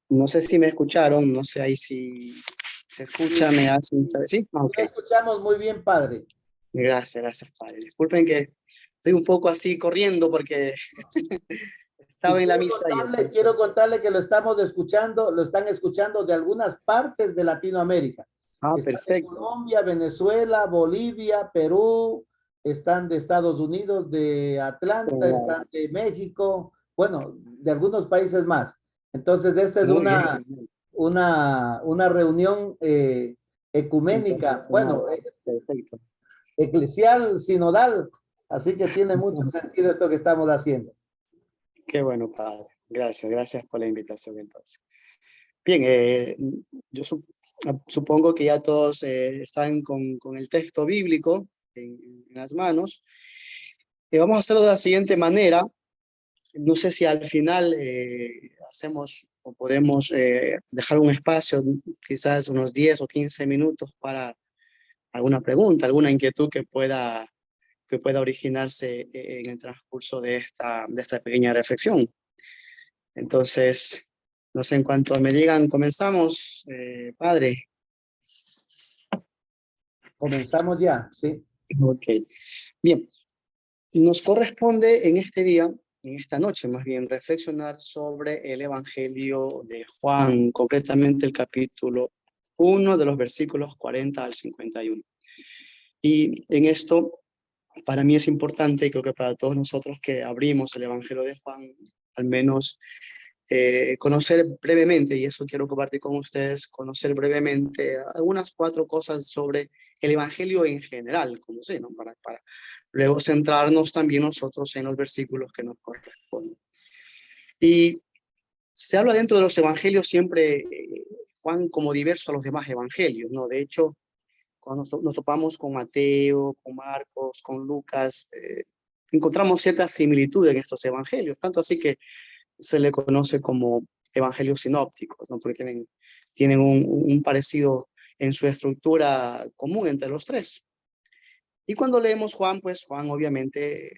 No sé si me escucharon, no sé ahí si se escucha, Sí, me hacen saber. ¿Sí? Ah, sí ok. lo escuchamos muy bien, padre. Gracias, gracias, padre. Disculpen que estoy un poco así corriendo porque Y estaba en la misa y entonces. quiero contarle que lo estamos escuchando, lo están escuchando de algunas partes de Latinoamérica. Ah, Están de perfecto. Colombia, Venezuela, Bolivia, Perú, están de Estados Unidos, de Atlanta, Oh, están de México, bueno, de algunos países más. Entonces, esta es muy bien, genial. una reunión ecuménica, Internacional. bueno, Perfecto. eclesial, sinodal, así que tiene mucho sentido esto que estamos haciendo. Qué bueno, padre. Gracias, gracias por la invitación entonces. Bien, yo supongo que ya todos están con el texto bíblico en las manos. Vamos a hacerlo de la siguiente manera. No sé si al final hacemos o podemos dejar un espacio, quizás unos 10 o 15 minutos para alguna pregunta, alguna inquietud que pueda originarse en el transcurso de esta pequeña reflexión. Entonces, no sé, en cuanto me digan, comenzamos, padre. Comenzamos ya, ¿sí? Ok, bien. Nos corresponde en este día, en esta noche más bien, reflexionar sobre el Evangelio de Juan, concretamente el capítulo 1 de los versículos 40 al 51. Y en esto, para mí es importante, y creo que para todos nosotros que abrimos el Evangelio de Juan, al menos conocer brevemente, y eso quiero compartir con ustedes, conocer brevemente algunas 4 cosas sobre el Evangelio en general, como sé, ¿no? Para luego centrarnos también nosotros en los versículos que nos corresponden. Y se habla dentro de los Evangelios siempre, Juan, como diverso a los demás Evangelios, ¿no? De hecho, cuando nos topamos con Mateo, con Marcos, con Lucas, encontramos ciertas similitudes en estos Evangelios, tanto así que se le conoce como evangelios sinópticos, ¿no? Porque tienen un parecido en su estructura común entre los tres. Y cuando leemos Juan, pues Juan obviamente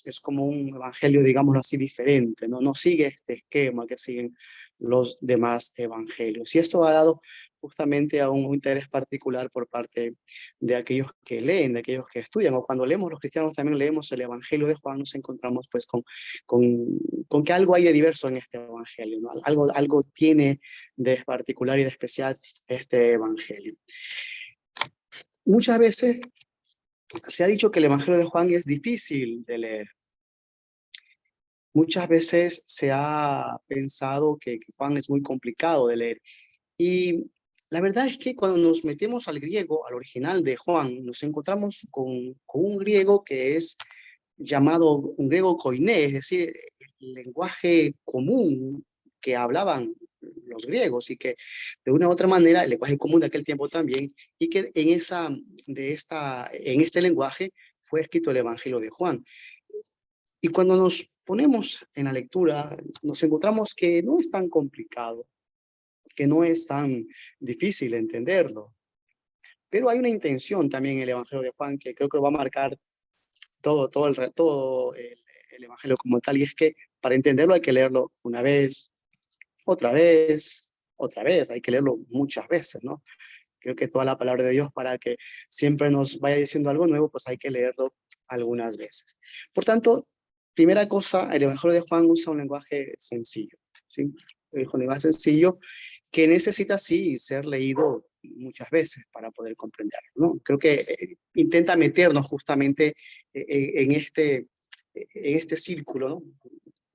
es como un evangelio, digámoslo así, diferente, ¿no? No sigue este esquema que siguen los demás evangelios. Y esto ha dado justamente a un interés particular por parte de aquellos que leen, de aquellos que estudian, o cuando leemos los cristianos también leemos el evangelio de Juan, nos encontramos pues con, con que algo hay de diverso en este evangelio, ¿no? Algo tiene de particular y de especial este evangelio. Muchas veces se ha dicho que el Evangelio de Juan es difícil de leer. Muchas veces se ha pensado que Juan es muy complicado de leer. Y la verdad es que cuando nos metemos al griego, al original de Juan, nos encontramos con un griego que es llamado un griego koiné, es decir, el lenguaje común que hablaban los griegos y que de una u otra manera, el lenguaje común de aquel tiempo también, y que en este lenguaje fue escrito el Evangelio de Juan. Y cuando nos ponemos en la lectura, nos encontramos que no es tan complicado, que no es tan difícil entenderlo. Pero hay una intención también en el Evangelio de Juan que creo que va a marcar todo el Evangelio como tal, y es que para entenderlo hay que leerlo una vez, otra vez, hay que leerlo muchas veces, ¿no? Creo que toda la palabra de Dios, para que siempre nos vaya diciendo algo nuevo, pues hay que leerlo algunas veces. Por tanto, primera cosa, el Evangelio de Juan usa un lenguaje sencillo, ¿sí? Un lenguaje sencillo que necesita, sí, ser leído muchas veces para poder comprenderlo, ¿no? Creo que intenta meternos justamente en este círculo, ¿no?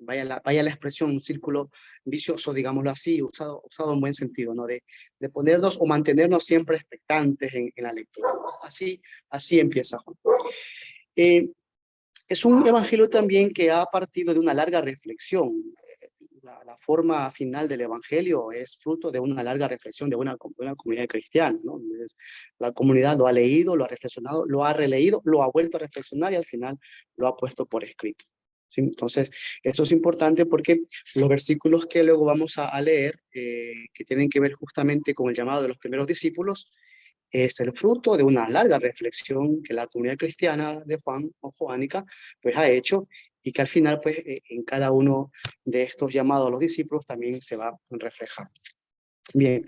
Vaya la expresión, un círculo vicioso, digámoslo así, usado en buen sentido, ¿no? De ponernos o mantenernos siempre expectantes en la lectura. Así empieza Juan. Eh, es un evangelio también que ha partido de una larga reflexión. La forma final del evangelio es fruto de una larga reflexión de una comunidad cristiana, ¿no? Entonces, la comunidad lo ha leído, lo ha reflexionado, lo ha releído, lo ha vuelto a reflexionar y al final lo ha puesto por escrito. ¿Sí? Entonces, eso es importante porque los versículos que luego vamos a leer, que tienen que ver justamente con el llamado de los primeros discípulos, es el fruto de una larga reflexión que la comunidad cristiana de Juan o Juánica pues ha hecho, y que al final, pues, en cada uno de estos llamados a los discípulos también se va reflejando. Bien,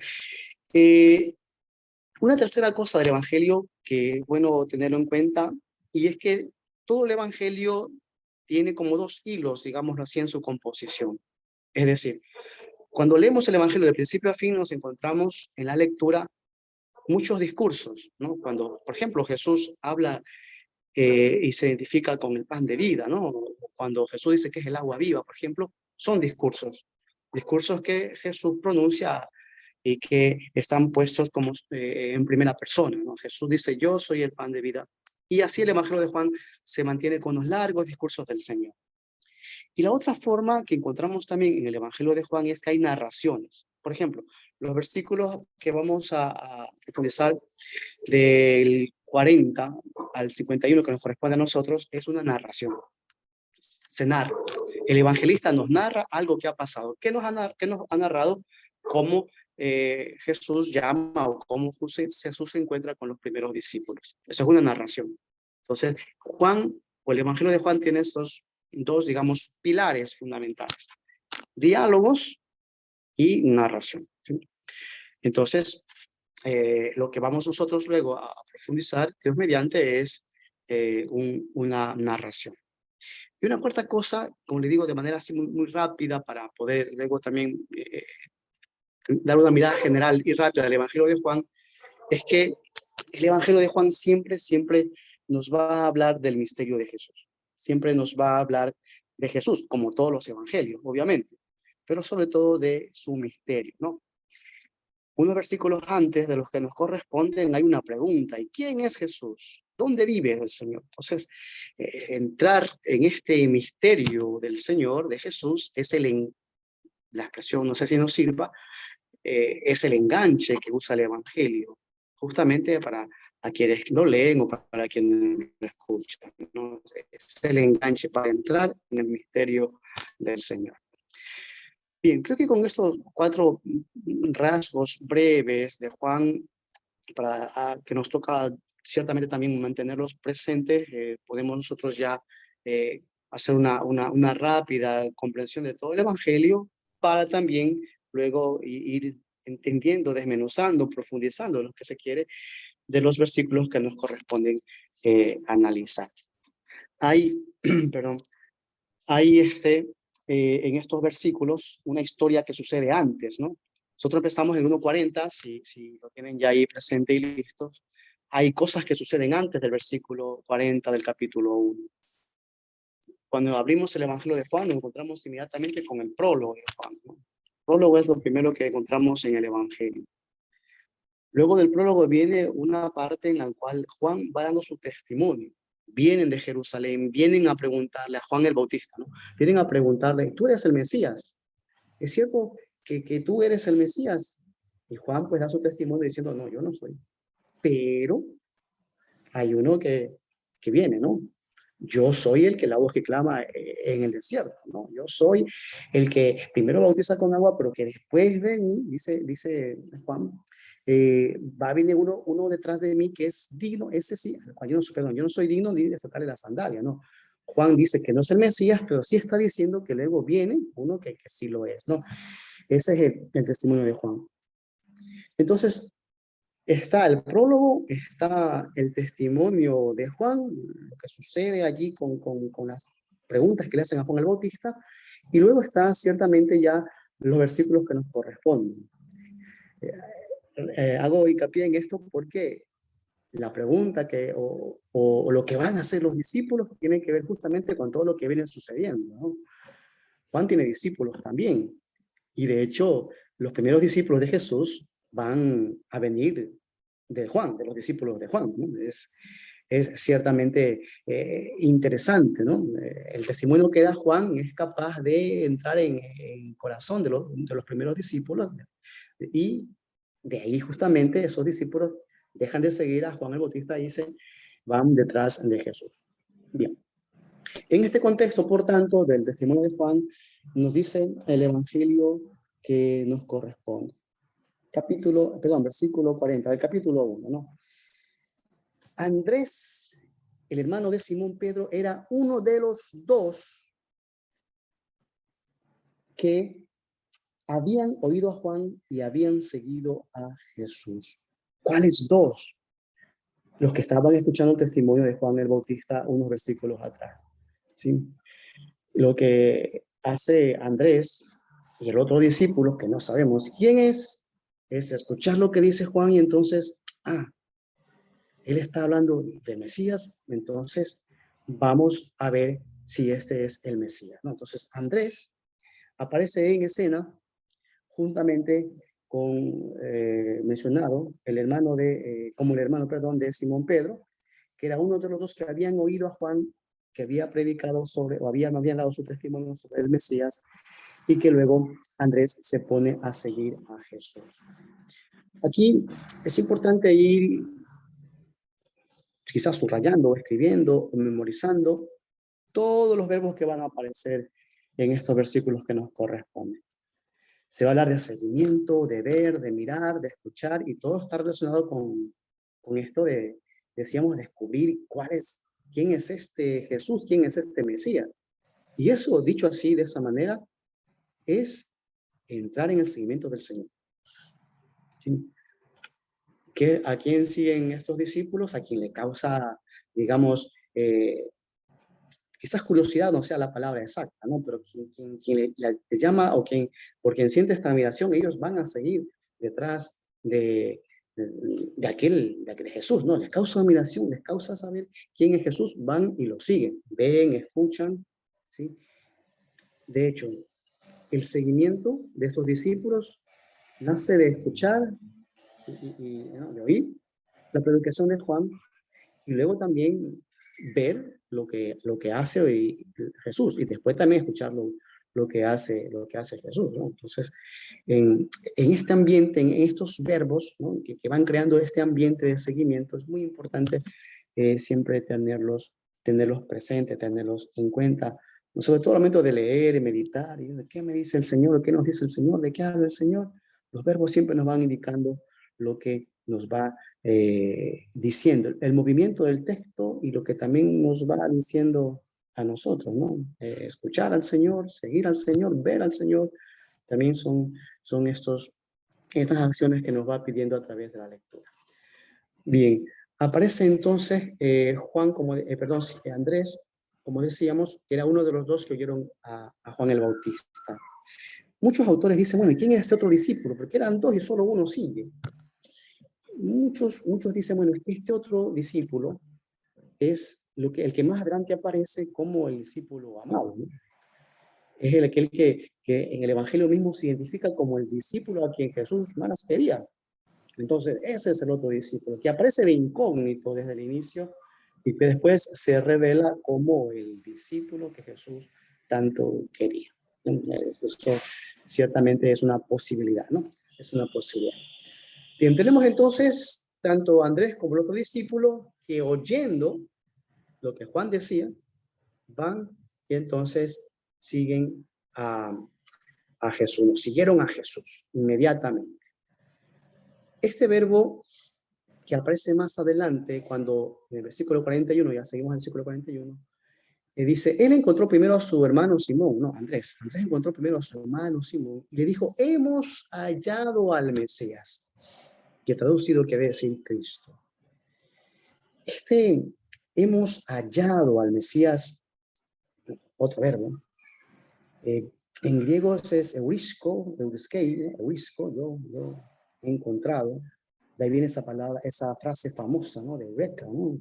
una tercera cosa del Evangelio que es bueno tenerlo en cuenta, y es que todo el Evangelio tiene como dos hilos, digámoslo así, en su composición. Es decir, cuando leemos el Evangelio de principio a fin, nos encontramos en la lectura muchos discursos, ¿no? Cuando, por ejemplo, Jesús habla y se identifica con el pan de vida, ¿no? Cuando Jesús dice que es el agua viva, por ejemplo, son discursos, discursos que Jesús pronuncia y que están puestos como en primera persona, ¿no? Jesús dice, yo soy el pan de vida. Y así el Evangelio de Juan se mantiene con los largos discursos del Señor. Y la otra forma que encontramos también en el Evangelio de Juan es que hay narraciones. Por ejemplo, los versículos que vamos a profundizar del 40 al 51 que nos corresponde a nosotros es una narración. Se narra. El evangelista nos narra algo que ha pasado. ¿Qué nos ha narrado? Cómo Jesús llama o cómo Jesús se encuentra con los primeros discípulos. Eso es una narración. Entonces, Juan, o el Evangelio de Juan, tiene estos dos, digamos, pilares fundamentales. Diálogos y narración, ¿sí? Entonces, lo que vamos nosotros luego a profundizar, Dios mediante, es una narración. Y una cuarta cosa, como le digo, de manera así muy rápida, para poder luego también dar una mirada general y rápida del Evangelio de Juan, es que el Evangelio de Juan siempre nos va a hablar del misterio de Jesús. Siempre nos va a hablar de Jesús, como todos los evangelios, obviamente, pero sobre todo de su misterio, ¿no? Unos versículos antes de los que nos corresponden hay una pregunta: ¿y quién es Jesús? ¿Dónde vive el Señor? Entonces, entrar en este misterio del Señor, de Jesús, es la expresión, no sé si nos sirva, es el enganche que usa el Evangelio, justamente para a quienes lo leen o para quienes lo escuchan, ¿no? Es el enganche para entrar en el misterio del Señor. Bien, creo que con estos 4 rasgos breves de Juan, que nos toca ciertamente también mantenerlos presentes, podemos nosotros ya hacer una rápida comprensión de todo el Evangelio, para también luego ir entendiendo, desmenuzando, profundizando lo que se quiere de los versículos que nos corresponden analizar. Hay, perdón, hay en estos versículos una historia que sucede antes, ¿no? Nosotros empezamos en 1:40, si lo tienen ya ahí presente y listos. Hay cosas que suceden antes del versículo 40 del capítulo 1. Cuando abrimos el Evangelio de Juan, nos encontramos inmediatamente con el prólogo de Juan, ¿no? El prólogo es lo primero que encontramos en el Evangelio. Luego del prólogo viene una parte en la cual Juan va dando su testimonio. Vienen de Jerusalén, vienen a preguntarle a Juan el Bautista, ¿no? Vienen a preguntarle, ¿tú eres el Mesías? ¿Es cierto que tú eres el Mesías? Y Juan pues da su testimonio diciendo, no, yo no soy. Pero hay uno que viene, ¿no? Yo soy el que la voz que clama en el desierto, ¿no? Yo soy el que primero bautiza con agua, pero que después de mí, dice Juan, va a venir uno detrás de mí que es digno, ese sí, yo no soy digno ni de sacarle la sandalia, ¿no? Juan dice que no es el Mesías, pero sí está diciendo que luego viene uno que sí lo es, ¿no? Ese es el testimonio de Juan. Entonces, está el prólogo, está el testimonio de Juan, lo que sucede allí con las preguntas que le hacen a Juan el Bautista, y luego está ciertamente ya los versículos que nos corresponden. Hago hincapié en esto porque la pregunta o lo que van a hacer los discípulos tiene que ver justamente con todo lo que viene sucediendo, ¿no? Juan tiene discípulos también, y de hecho los primeros discípulos de Jesús van a venir de Juan, de los discípulos de Juan, ¿no? Es ciertamente interesante, ¿no? El testimonio que da Juan es capaz de entrar en el corazón de los primeros discípulos, y de ahí justamente esos discípulos dejan de seguir a Juan el Bautista y van detrás de Jesús. Bien. En este contexto, por tanto, del testimonio de Juan, nos dice el Evangelio que nos corresponde. Versículo 40 del capítulo 1, ¿no? Andrés, el hermano de Simón Pedro, era uno de los 2 que habían oído a Juan y habían seguido a Jesús. ¿Cuáles dos? Los que estaban escuchando el testimonio de Juan el Bautista unos versículos atrás. ¿Sí? Lo que hace Andrés y el otro discípulo, que no sabemos quién es escuchar lo que dice Juan y entonces, él está hablando de Mesías, entonces vamos a ver si este es el Mesías, ¿no? Entonces Andrés aparece en escena juntamente con mencionado el hermano como el hermano, perdón, de Simón Pedro, que era uno de los dos que habían oído a Juan, que había predicado sobre, o habían dado su testimonio sobre el Mesías, y que luego Andrés se pone a seguir a Jesús. Aquí es importante ir quizás subrayando, escribiendo, memorizando todos los verbos que van a aparecer en estos versículos que nos corresponden. Se va a hablar de seguimiento, de ver, de mirar, de escuchar, y todo está relacionado con esto de, decíamos, descubrir quién es este Jesús, quién es este Mesías. Y eso, dicho así, de esa manera, es entrar en el seguimiento del Señor. ¿Sí? ¿A quién siguen estos discípulos? A quien le causa, digamos, quizás curiosidad no sea la palabra exacta, ¿no? Pero quien le llama o por quien siente esta admiración, ellos van a seguir detrás de aquel Jesús, ¿no? Les causa admiración, les causa saber quién es Jesús, van y lo siguen, ven, escuchan, ¿sí? De hecho, el seguimiento de estos discípulos nace de escuchar ¿no? De oír la predicación de Juan y luego también ver lo que hace Jesús y después también escuchar lo que hace Jesús, ¿no? Entonces, en este ambiente, en estos verbos, ¿no? que van creando este ambiente de seguimiento, es muy importante siempre tenerlos presentes, tenerlos en cuenta, sobre todo al momento de leer y meditar, y de qué me dice el Señor, qué nos dice el Señor, de qué habla el Señor. Los verbos siempre nos van indicando lo que nos va diciendo, el movimiento del texto y lo que también nos va diciendo a nosotros, ¿no? Escuchar al Señor, seguir al Señor, ver al Señor, también son estas acciones que nos va pidiendo a través de la lectura. Bien, aparece entonces Andrés, como decíamos, que era uno de los dos que oyeron a Juan el Bautista. Muchos autores dicen, bueno, ¿y quién es este otro discípulo? Porque eran dos y solo uno sigue. Muchos dicen, bueno, este otro discípulo es el que más adelante aparece como el discípulo amado, ¿no? Es aquel que en el Evangelio mismo se identifica como el discípulo a quien Jesús más quería. Entonces, ese es el otro discípulo, que aparece de incógnito desde el inicio y que después se revela como el discípulo que Jesús tanto quería. Eso ciertamente es una posibilidad, ¿no? Es una posibilidad. Bien, tenemos entonces tanto Andrés como el otro discípulo que oyendo lo que Juan decía, van y entonces siguen a Jesús, siguieron a Jesús inmediatamente. Este verbo que aparece más adelante, cuando en el versículo 41, ya seguimos en el versículo 41, dice, él encontró primero a su hermano Simón, no, Andrés encontró primero a su hermano Simón y le dijo, hemos hallado al Mesías, que traducido quiere decir Cristo. Hemos hallado al Mesías, otro verbo, en griego es eurisko, yo he encontrado, de ahí viene esa palabra, esa frase famosa, ¿no? De Eureka, ¿no?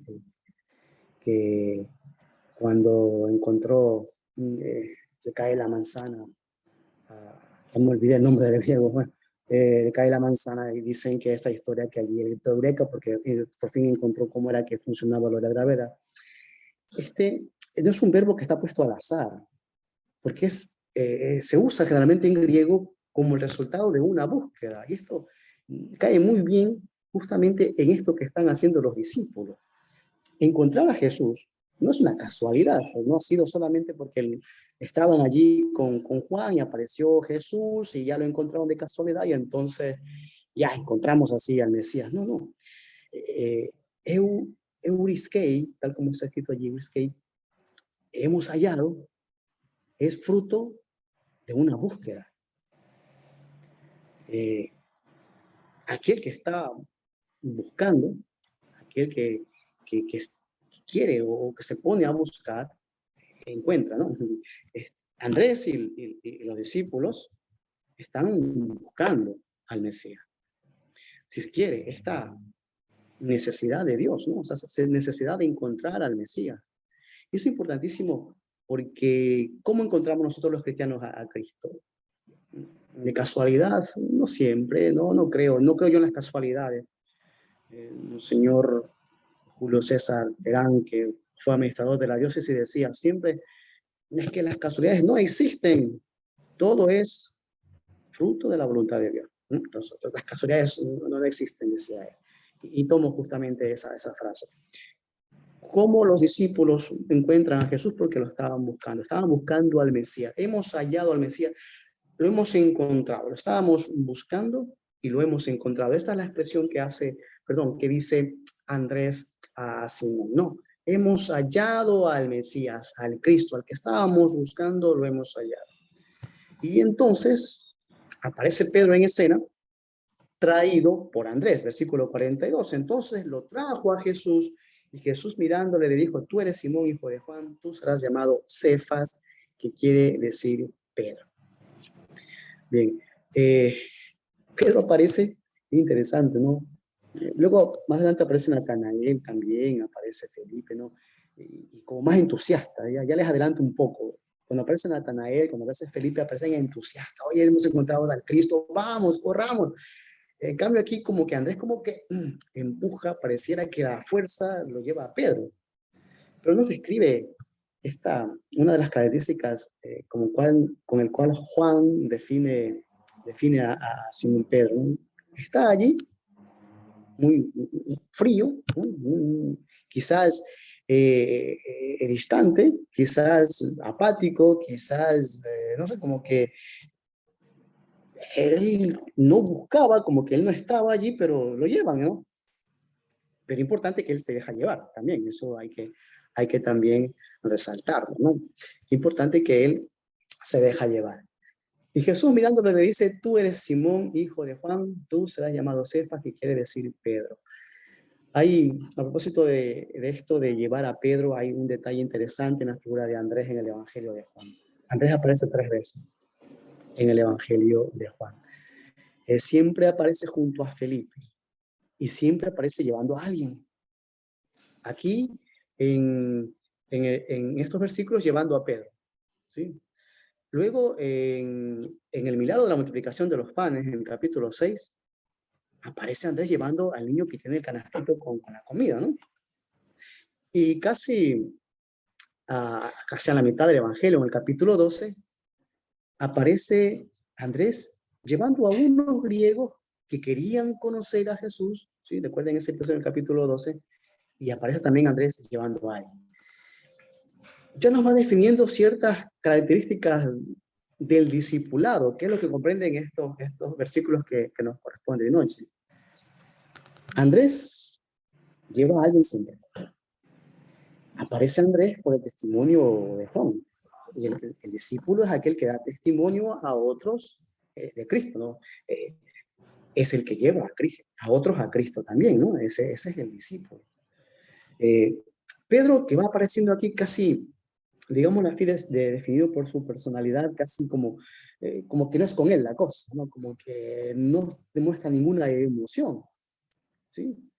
Que cuando encontró, le cae la manzana, no me olvidé el nombre del griego, bueno, le cae la manzana y dicen que esta historia que allí en Eureka, porque por fin encontró cómo era que funcionaba lo de la gravedad. No es un verbo que está puesto al azar, porque se usa generalmente en griego como el resultado de una búsqueda, y esto cae muy bien justamente en esto que están haciendo los discípulos. Encontrar a Jesús no es una casualidad, no ha sido solamente porque estaban allí con Juan y apareció Jesús y ya lo encontraron de casualidad y entonces ya encontramos así al Mesías. No. Euriskei, tal como está escrito allí, Euriskei, hemos hallado, es fruto de una búsqueda. Aquel que está buscando, aquel que quiere o que se pone a buscar, encuentra, ¿no? Andrés y los discípulos están buscando al Mesías. Si se quiere, esta necesidad de Dios, ¿no? O sea, necesidad de encontrar al Mesías. Y eso es importantísimo porque ¿cómo encontramos nosotros los cristianos a Cristo? De casualidad, no siempre, no creo yo en las casualidades. El señor Julio César Terán, que fue administrador de la diócesis, decía siempre, es que las casualidades no existen, todo es fruto de la voluntad de Dios. Entonces, las casualidades no existen, decía él. Y tomo justamente esa frase. ¿Cómo los discípulos encuentran a Jesús? Porque lo estaban buscando al Mesías. Hemos hallado al Mesías, lo hemos encontrado, lo estábamos buscando y lo hemos encontrado. Esta es la expresión que dice Andrés a Simón. No, hemos hallado al Mesías, al Cristo, al que estábamos buscando, lo hemos hallado. Y entonces aparece Pedro en escena, traído por Andrés, versículo 42. Entonces lo trajo a Jesús y Jesús mirándole le dijo, tú eres Simón, hijo de Juan, tú serás llamado Cefas, que quiere decir Pedro. Bien, Pedro aparece, interesante, ¿no? Luego, más adelante aparece Natanael también, aparece Felipe, ¿no? Y como más entusiasta, ya les adelanto un poco. Cuando aparece Natanael, cuando aparece Felipe, aparecen entusiastas. Oye, hemos encontrado al Cristo, vamos, corramos. En cambio aquí como que Andrés como que empuja, pareciera que la fuerza lo lleva a Pedro. Pero nos describe una de las características con el cual Juan define a Simón Pedro. Está allí, muy frío, quizás distante, quizás apático, quizás, no sé, como que él no buscaba, como que él no estaba allí, pero lo llevan, ¿no? Pero importante que él se deja llevar también, eso hay que también resaltarlo, ¿no? Importante que él se deja llevar. Y Jesús mirándole le dice, tú eres Simón, hijo de Juan, tú serás llamado Cefas, que quiere decir Pedro. Hay, a propósito de esto de llevar a Pedro, hay un detalle interesante en la figura de Andrés en el Evangelio de Juan. Andrés aparece 3 veces en el Evangelio de Juan. Siempre aparece junto a Felipe y siempre aparece llevando a alguien. Aquí, en estos versículos, llevando a Pedro, ¿sí? Luego, en el milagro de la multiplicación de los panes, en el capítulo 6, aparece Andrés llevando al niño que tiene el canastito con la comida, ¿no? Y casi a la mitad del Evangelio, en el capítulo 12, aparece Andrés llevando a unos griegos que querían conocer a Jesús, ¿sí? Recuerden ese episodio en el capítulo 12, y aparece también Andrés llevando a él. Ya nos va definiendo ciertas características del discipulado, que es lo que comprenden estos versículos que nos corresponden de noche. Andrés lleva a alguien siempre. Aparece Andrés por el testimonio de Juan. Y el discípulo es aquel que da testimonio a otros de Cristo, ¿no? Es el que lleva a otros a Cristo también, ¿no? Ese es el discípulo. Pedro, que va apareciendo aquí casi, digamos, definido por su personalidad, casi como que no es con él la cosa, ¿no? Como que no demuestra ninguna emoción, ¿sí?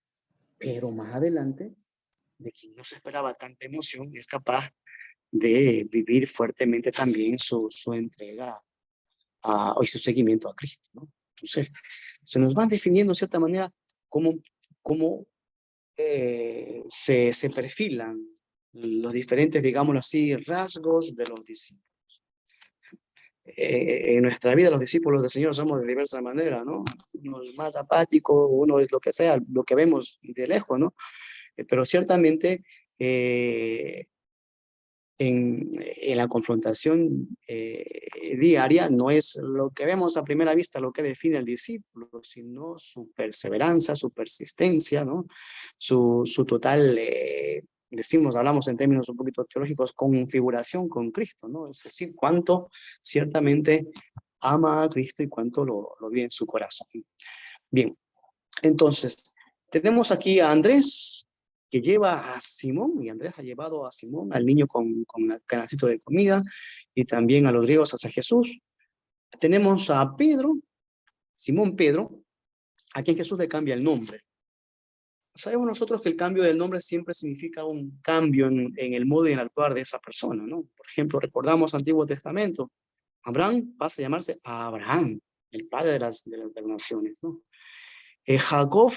Pero más adelante, de quien no se esperaba tanta emoción, es capaz de vivir fuertemente también su entrega y su seguimiento a Cristo, ¿no? Entonces, se nos van definiendo de cierta manera cómo se perfilan los diferentes, digámoslo así, rasgos de los discípulos. En nuestra vida los discípulos del Señor somos de diversas maneras, ¿no? Uno es más apático, uno es lo que sea, lo que vemos de lejos, ¿no? Pero ciertamente en la confrontación diaria no es lo que vemos a primera vista lo que define al discípulo, sino su perseverancia, su persistencia, ¿no? Su total hablamos en términos un poquito teológicos, configuración con Cristo, ¿no? Es decir, cuánto ciertamente ama a Cristo y cuánto lo vive en su corazón. Bien, entonces, tenemos aquí a Andrés, que lleva a Simón, y Andrés ha llevado a Simón, al niño con el canacito de comida, y también a los griegos hacia Jesús. Tenemos a Pedro, Simón Pedro, a quien Jesús le cambia el nombre. Sabemos nosotros que el cambio del nombre siempre significa un cambio en el modo y en el actuar de esa persona, ¿no? Por ejemplo, recordamos Antiguo Testamento, Abraham pasa a llamarse Abraham, el padre de las naciones, ¿no? Jacob,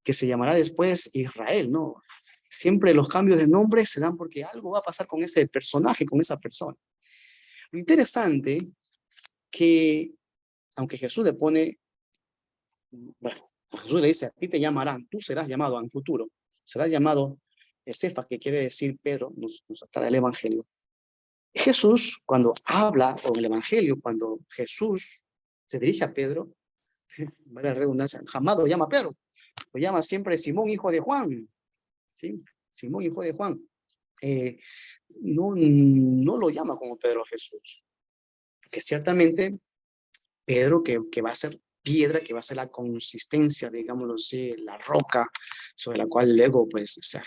que se llamará después Israel, ¿no? Siempre los cambios de nombre se dan porque algo va a pasar con ese personaje, con esa persona. Lo interesante que, aunque Jesús le pone, bueno, Jesús le dice, a ti te llamarán, tú serás llamado en futuro, serás llamado Cefas, que quiere decir Pedro, nos aclara el Evangelio. Jesús, cuando habla con el Evangelio, cuando Jesús se dirige a Pedro, vale la redundancia, jamás lo llama Pedro, lo llama siempre Simón, hijo de Juan, ¿sí? Simón, hijo de Juan. No lo llama como Pedro Jesús, que ciertamente Pedro, que va a ser piedra, que va a ser la consistencia, digámoslo así, la roca sobre la cual luego pues, se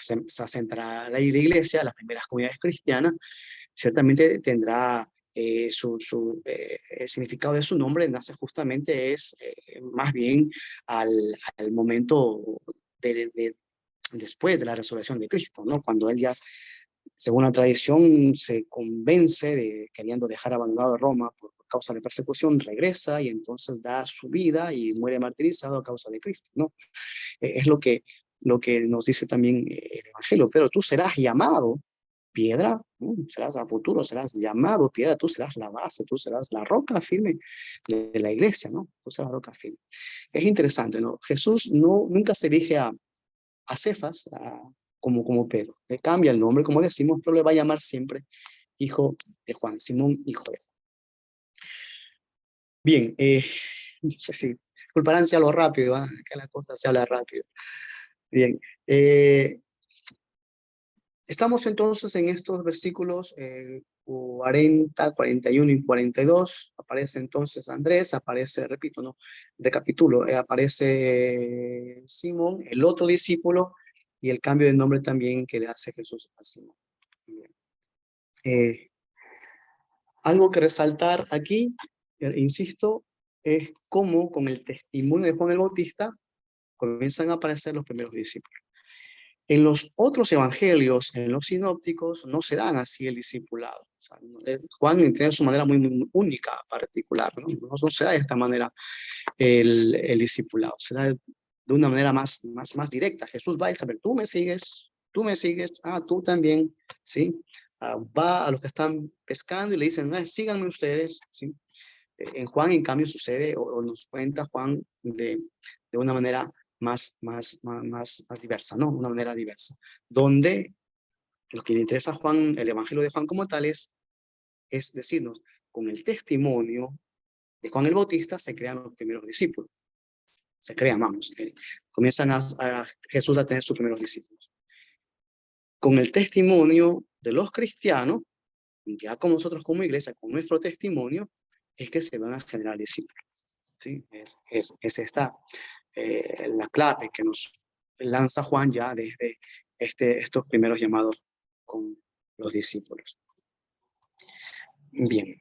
asentará la iglesia, las primeras comunidades cristianas, ciertamente tendrá el significado de su nombre, nace justamente más bien al momento después de la resurrección de Cristo, ¿no? Cuando él ya, según la tradición, se convence de queriendo dejar abandonado Roma por causa de persecución, regresa y entonces da su vida y muere martirizado a causa de Cristo, ¿no? Es lo que nos dice también el Evangelio, pero tú serás llamado piedra, ¿no? Serás a futuro, serás llamado piedra, tú serás la base, tú serás la roca firme de la iglesia, ¿no? Tú serás la roca firme. Es interesante, ¿no? Jesús nunca se dirige a Cefas, como Pedro. Le cambia el nombre, como decimos, pero le va a llamar siempre hijo de Juan, Simón, hijo de Juan. Bien, no sé si disculparán si hablo rápido, que la cosa se habla rápido. Bien, estamos entonces en estos versículos 40, 41 y 42. Aparece entonces Andrés, aparece, repito, no, recapitulo, aparece Simón, el otro discípulo, y el cambio de nombre también que le hace Jesús a Simón. Algo que resaltar aquí, insisto, es cómo con el testimonio de Juan el Bautista comienzan a aparecer los primeros discípulos. En los otros evangelios, en los sinópticos, no se dan así el discipulado. O sea, Juan tiene su manera muy única, particular, ¿no? No se da de esta manera el discipulado, se da de una manera más directa. Jesús va a saber, tú me sigues, tú también, ¿sí? Va a los que están pescando y le dicen, síganme ustedes, ¿sí? En Juan, en cambio, sucede, o nos cuenta Juan de una manera más diversa, ¿no? Una manera diversa, donde lo que le interesa a Juan, el Evangelio de Juan como tal, es decirnos, con el testimonio de Juan el Bautista se crean los primeros discípulos. Se crean, vamos, comienzan a Jesús a tener sus primeros discípulos. Con el testimonio de los cristianos, ya con nosotros como iglesia, con nuestro testimonio, es que se van a generar discípulos. ¿Sí? Es esta la clave que nos lanza Juan ya desde estos primeros llamados con los discípulos. Bien.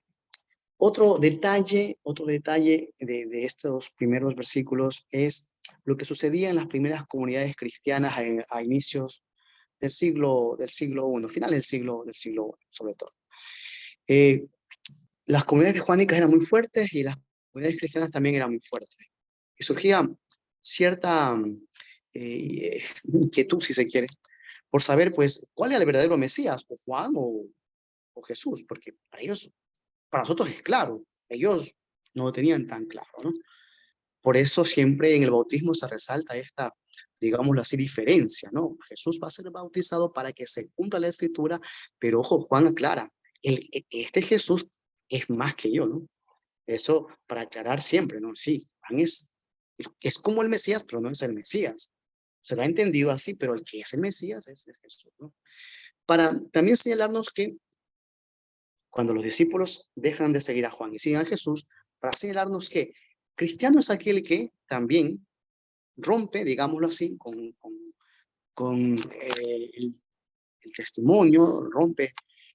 Otro detalle de estos primeros versículos es lo que sucedía en las primeras comunidades cristianas a inicios del siglo I, final del siglo I, sobre todo. Las comunidades juánicas eran muy fuertes y las comunidades cristianas también eran muy fuertes. Y surgía cierta inquietud, si se quiere, por saber, pues, cuál era el verdadero Mesías, o Juan o Jesús, porque para nosotros es claro, ellos no lo tenían tan claro, ¿no? Por eso siempre en el bautismo se resalta esta, digámoslo así, diferencia, ¿no? Jesús va a ser bautizado para que se cumpla la escritura, pero ojo, Juan aclara, este Jesús es más que yo, ¿no? Eso para aclarar siempre, ¿no? Sí, Juan es como el Mesías, pero no es el Mesías. Se lo ha entendido así, pero el que es el Mesías es Jesús, ¿no? Para también señalarnos que cuando los discípulos dejan de seguir a Juan y siguen a Jesús, para señalarnos que cristiano es aquel que también rompe, digámoslo así, con el testimonio, rompe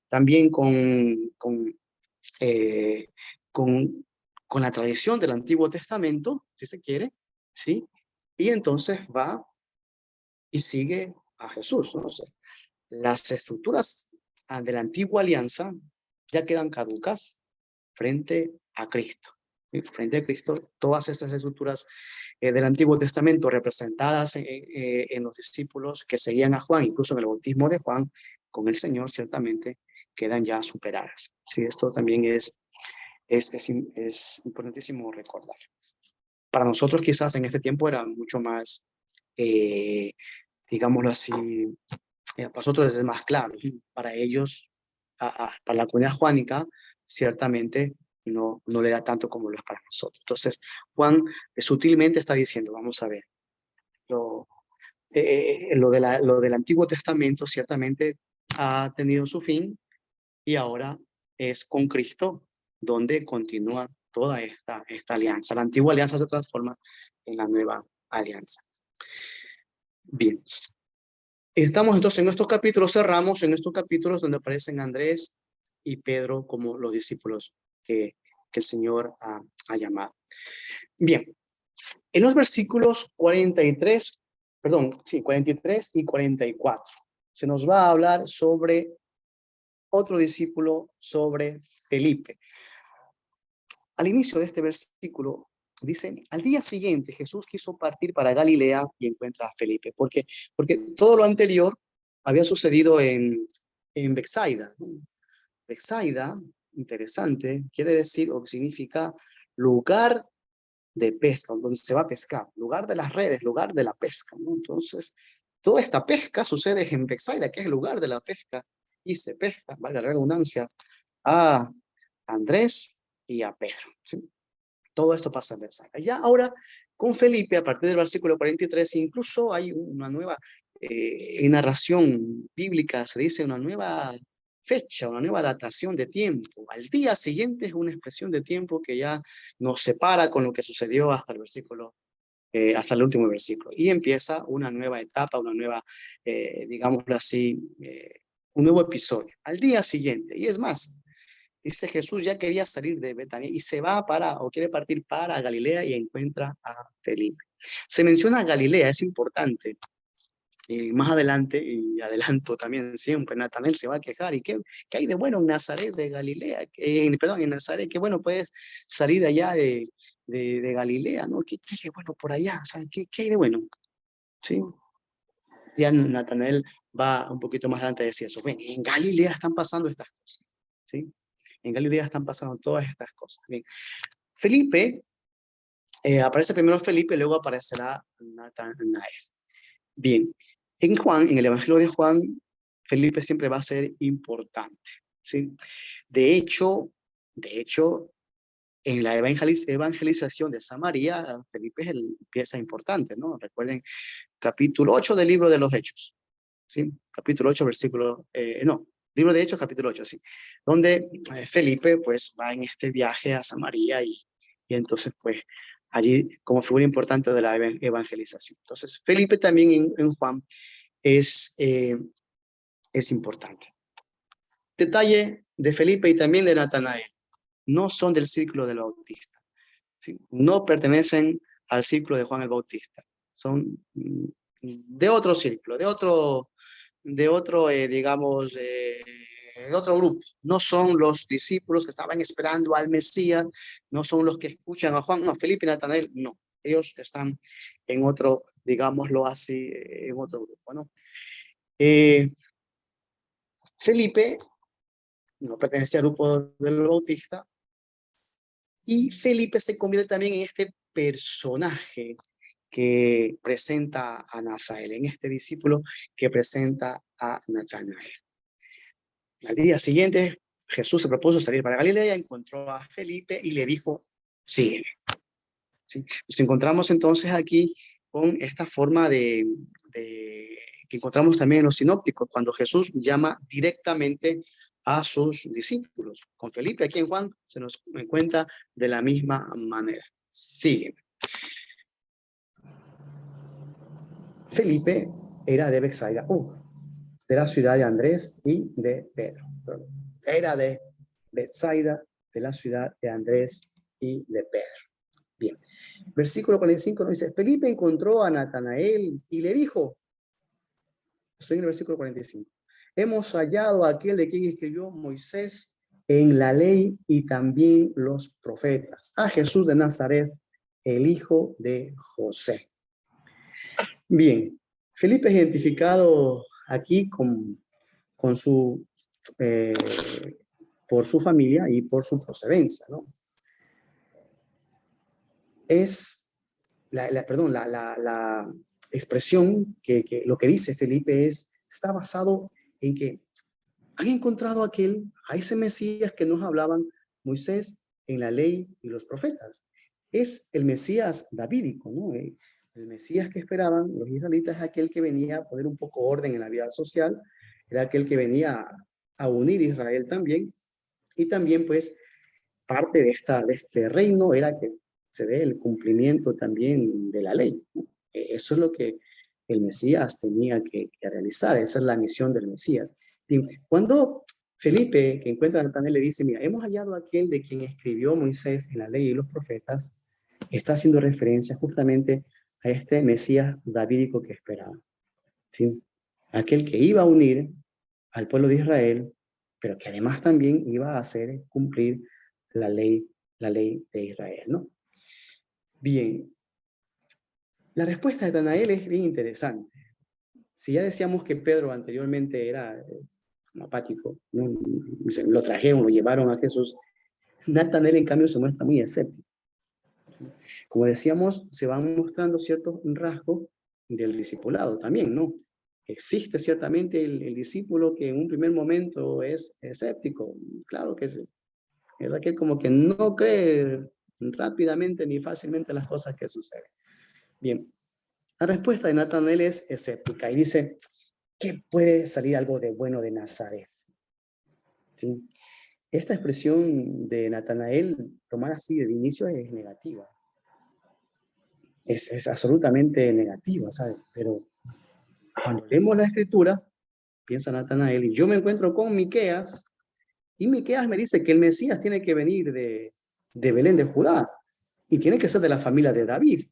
también eh, con, con la tradición del Antiguo Testamento, si se quiere, ¿sí? Y entonces va y sigue a Jesús, ¿no? O sea, las estructuras de la antigua alianza ya quedan caducas frente a Cristo. ¿Sí? Frente a Cristo, todas esas estructuras del Antiguo Testamento representadas en los discípulos que seguían a Juan, incluso en el bautismo de Juan, con el Señor ciertamente quedan ya superadas. Sí, esto también es importantísimo recordar. Para nosotros quizás en este tiempo era mucho más, digámoslo así, para nosotros es más claro. Para ellos, para la comunidad juánica, ciertamente no le da tanto como lo es para nosotros. Entonces, Juan sutilmente está diciendo, vamos a ver, lo del Antiguo Testamento ciertamente ha tenido su fin y ahora es con Cristo donde continúa toda esta alianza. La antigua alianza se transforma en la nueva alianza. Bien. Estamos entonces en estos capítulos, cerramos en estos capítulos donde aparecen Andrés y Pedro como los discípulos que el Señor ha llamado. Bien, en los versículos 43 y 44, se nos va a hablar sobre otro discípulo, sobre Felipe. Al inicio de este versículo dice, al día siguiente Jesús quiso partir para Galilea y encuentra a Felipe. ¿Por qué? Porque todo lo anterior había sucedido en Betsaida. Betsaida, interesante, quiere decir o significa lugar de pesca, donde se va a pescar, lugar de las redes, lugar de la pesca, ¿no? Entonces, toda esta pesca sucede en Betsaida, que es el lugar de la pesca, y se pesca, valga la redundancia, a Andrés y a Pedro, ¿sí? Todo esto pasa en Betsaida. Ya ahora, con Felipe, a partir del versículo 43, incluso hay una nueva narración bíblica, se dice una nueva fecha, una nueva datación de tiempo. Al día siguiente es una expresión de tiempo que ya nos separa con lo que sucedió hasta el versículo, hasta el último versículo. Y empieza una nueva etapa, una nueva, digámoslo así, un nuevo episodio. Al día siguiente, y es más, dice Jesús ya quería salir de Betania y se va o quiere partir para Galilea y encuentra a Felipe. Se menciona Galilea, es importante. Más adelante, y adelanto también siempre, Natanael se va a quejar. ¿Y qué hay de bueno en Nazaret de Galilea? Perdón, en Nazaret, qué bueno puedes salir allá de Galilea, ¿no? ¿Qué hay de bueno por allá? O sea, ¿qué hay de bueno? ¿Sí? Ya Natanael va un poquito más adelante a decir eso. Ven, en Galilea están pasando estas cosas. ¿Sí? En Galilea están pasando todas estas cosas. Bien. Felipe, aparece primero Felipe, luego aparecerá Natanael. Bien, en el Evangelio de Juan, Felipe siempre va a ser importante, ¿sí? De hecho, en la evangelización de Samaria, Felipe es pieza importante, ¿no? Recuerden, capítulo 8 del libro de los Hechos, ¿sí? Capítulo 8, versículo, no, libro de Hechos, capítulo 8, sí. Donde Felipe, pues, va en este viaje a Samaria y entonces, pues, allí como figura importante de la evangelización. Entonces, Felipe también en Juan es importante. Detalle de Felipe y también de Natanael. No son del círculo del Bautista. ¿Sí? No pertenecen al círculo de Juan el Bautista. Son de otro círculo, digamos, de otro grupo. No son los discípulos que estaban esperando al Mesías, no son los que escuchan a Juan, no, Felipe y Natanael, no. Ellos están en otro, digámoslo así, en otro grupo, ¿no? Felipe no pertenece al grupo del Bautista y Felipe se convierte también en este personaje que presenta a Nazael, en este discípulo que presenta a Natanael. Al día siguiente, Jesús se propuso salir para Galilea, encontró a Felipe y le dijo, sígueme. ¿Sí? Nos encontramos entonces aquí con esta forma que encontramos también en los sinópticos, cuando Jesús llama directamente a sus discípulos. Con Felipe aquí en Juan se nos cuenta de la misma manera. Sigue. Felipe era de Betsaida, de la ciudad de Andrés y de Pedro. Era de Betsaida, de la ciudad de Andrés y de Pedro. Bien. Versículo 45 nos dice, Felipe encontró a Natanael y le dijo, estoy en el versículo 45, hemos hallado a aquel de quien escribió Moisés en la ley y también los profetas, a Jesús de Nazaret, el hijo de José. Bien, Felipe es identificado aquí por su familia y por su procedencia, ¿no? Es la expresión que lo que dice Felipe está basado en que han encontrado a ese Mesías que nos hablaban Moisés en la ley y los profetas. Es el Mesías davídico, ¿no? El Mesías que esperaban los israelitas es aquel que venía a poner un poco orden en la vida social, era aquel que venía a unir Israel también, y también pues parte de este reino era que se dé el cumplimiento también de la ley. Eso es lo que el Mesías tenía que realizar, esa es la misión del Mesías. Y cuando Felipe, que encuentra a Natanael, le dice, mira, hemos hallado a aquel de quien escribió Moisés en la ley y los profetas, está haciendo referencia justamente a este Mesías davídico que esperaba. ¿Sí? Aquel que iba a unir al pueblo de Israel, pero que además también iba a hacer cumplir la ley de Israel, ¿no? Bien, la respuesta de Natanael es bien interesante. Si ya decíamos que Pedro anteriormente era apático, ¿no? Lo trajeron, lo llevaron a Jesús, Natanael en cambio se muestra muy escéptico. Como decíamos, se van mostrando ciertos rasgos del discipulado también, ¿no? Existe ciertamente el discípulo que en un primer momento es escéptico, claro que sí. Es aquel como que no cree rápidamente ni fácilmente las cosas que suceden. Bien, la respuesta de Natanael es escéptica y dice, ¿qué puede salir algo de bueno de Nazaret? ¿Sí? Esta expresión de Natanael, tomada así de inicio, es negativa. Es absolutamente negativa, ¿sabes? Pero cuando leemos la escritura, piensa Natanael, y yo me encuentro con Miqueas, y Miqueas me dice que el Mesías tiene que venir de Belén de Judá, y tiene que ser de la familia de David.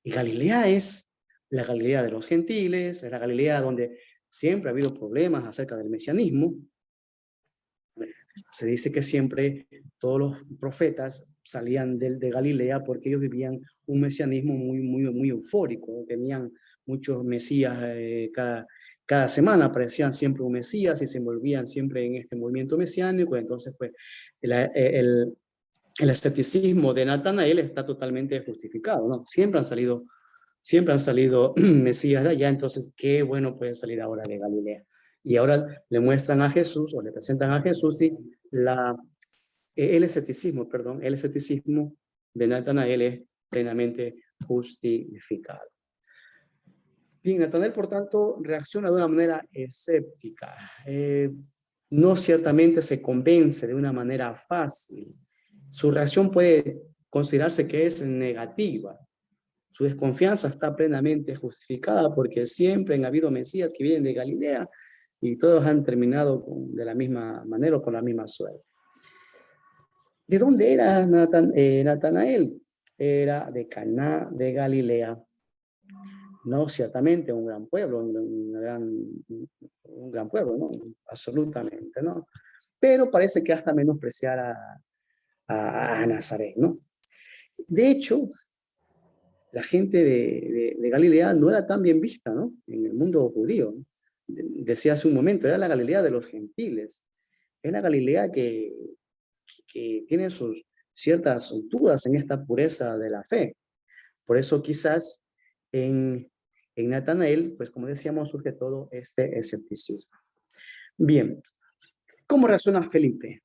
Y Galilea es la Galilea de los gentiles, es la Galilea donde siempre ha habido problemas acerca del mesianismo. Se dice que siempre todos los profetas salían de Galilea porque ellos vivían un mesianismo muy eufórico. Tenían muchos mesías cada semana, aparecían siempre un mesías y se envolvían siempre en este movimiento mesiánico. Entonces, pues, el escepticismo de Natanael está totalmente justificado, ¿no? Siempre han salido mesías de allá, entonces qué bueno puede salir ahora de Galilea. Y ahora le muestran a Jesús, o le presentan a Jesús, y el escepticismo de Natanael es plenamente justificado. Bien, Natanael, por tanto, reacciona de una manera escéptica. No ciertamente se convence de una manera fácil. Su reacción puede considerarse que es negativa. Su desconfianza está plenamente justificada porque siempre han habido mesías que vienen de Galilea y todos han terminado de la misma manera o con la misma suerte. ¿De dónde era Natanael? Era de Caná de Galilea. No ciertamente un gran pueblo, un gran pueblo, ¿no? Absolutamente, ¿no? Pero parece que hasta menospreciar a Nazaret, ¿no? De hecho, la gente de Galilea no era tan bien vista, ¿no? En el mundo judío. Decía hace un momento, era la Galilea de los gentiles. Es la Galilea que tiene sus ciertas dudas en esta pureza de la fe. Por eso quizás en Natanael, pues como decíamos, surge todo este escepticismo. Bien, ¿cómo reacciona Felipe?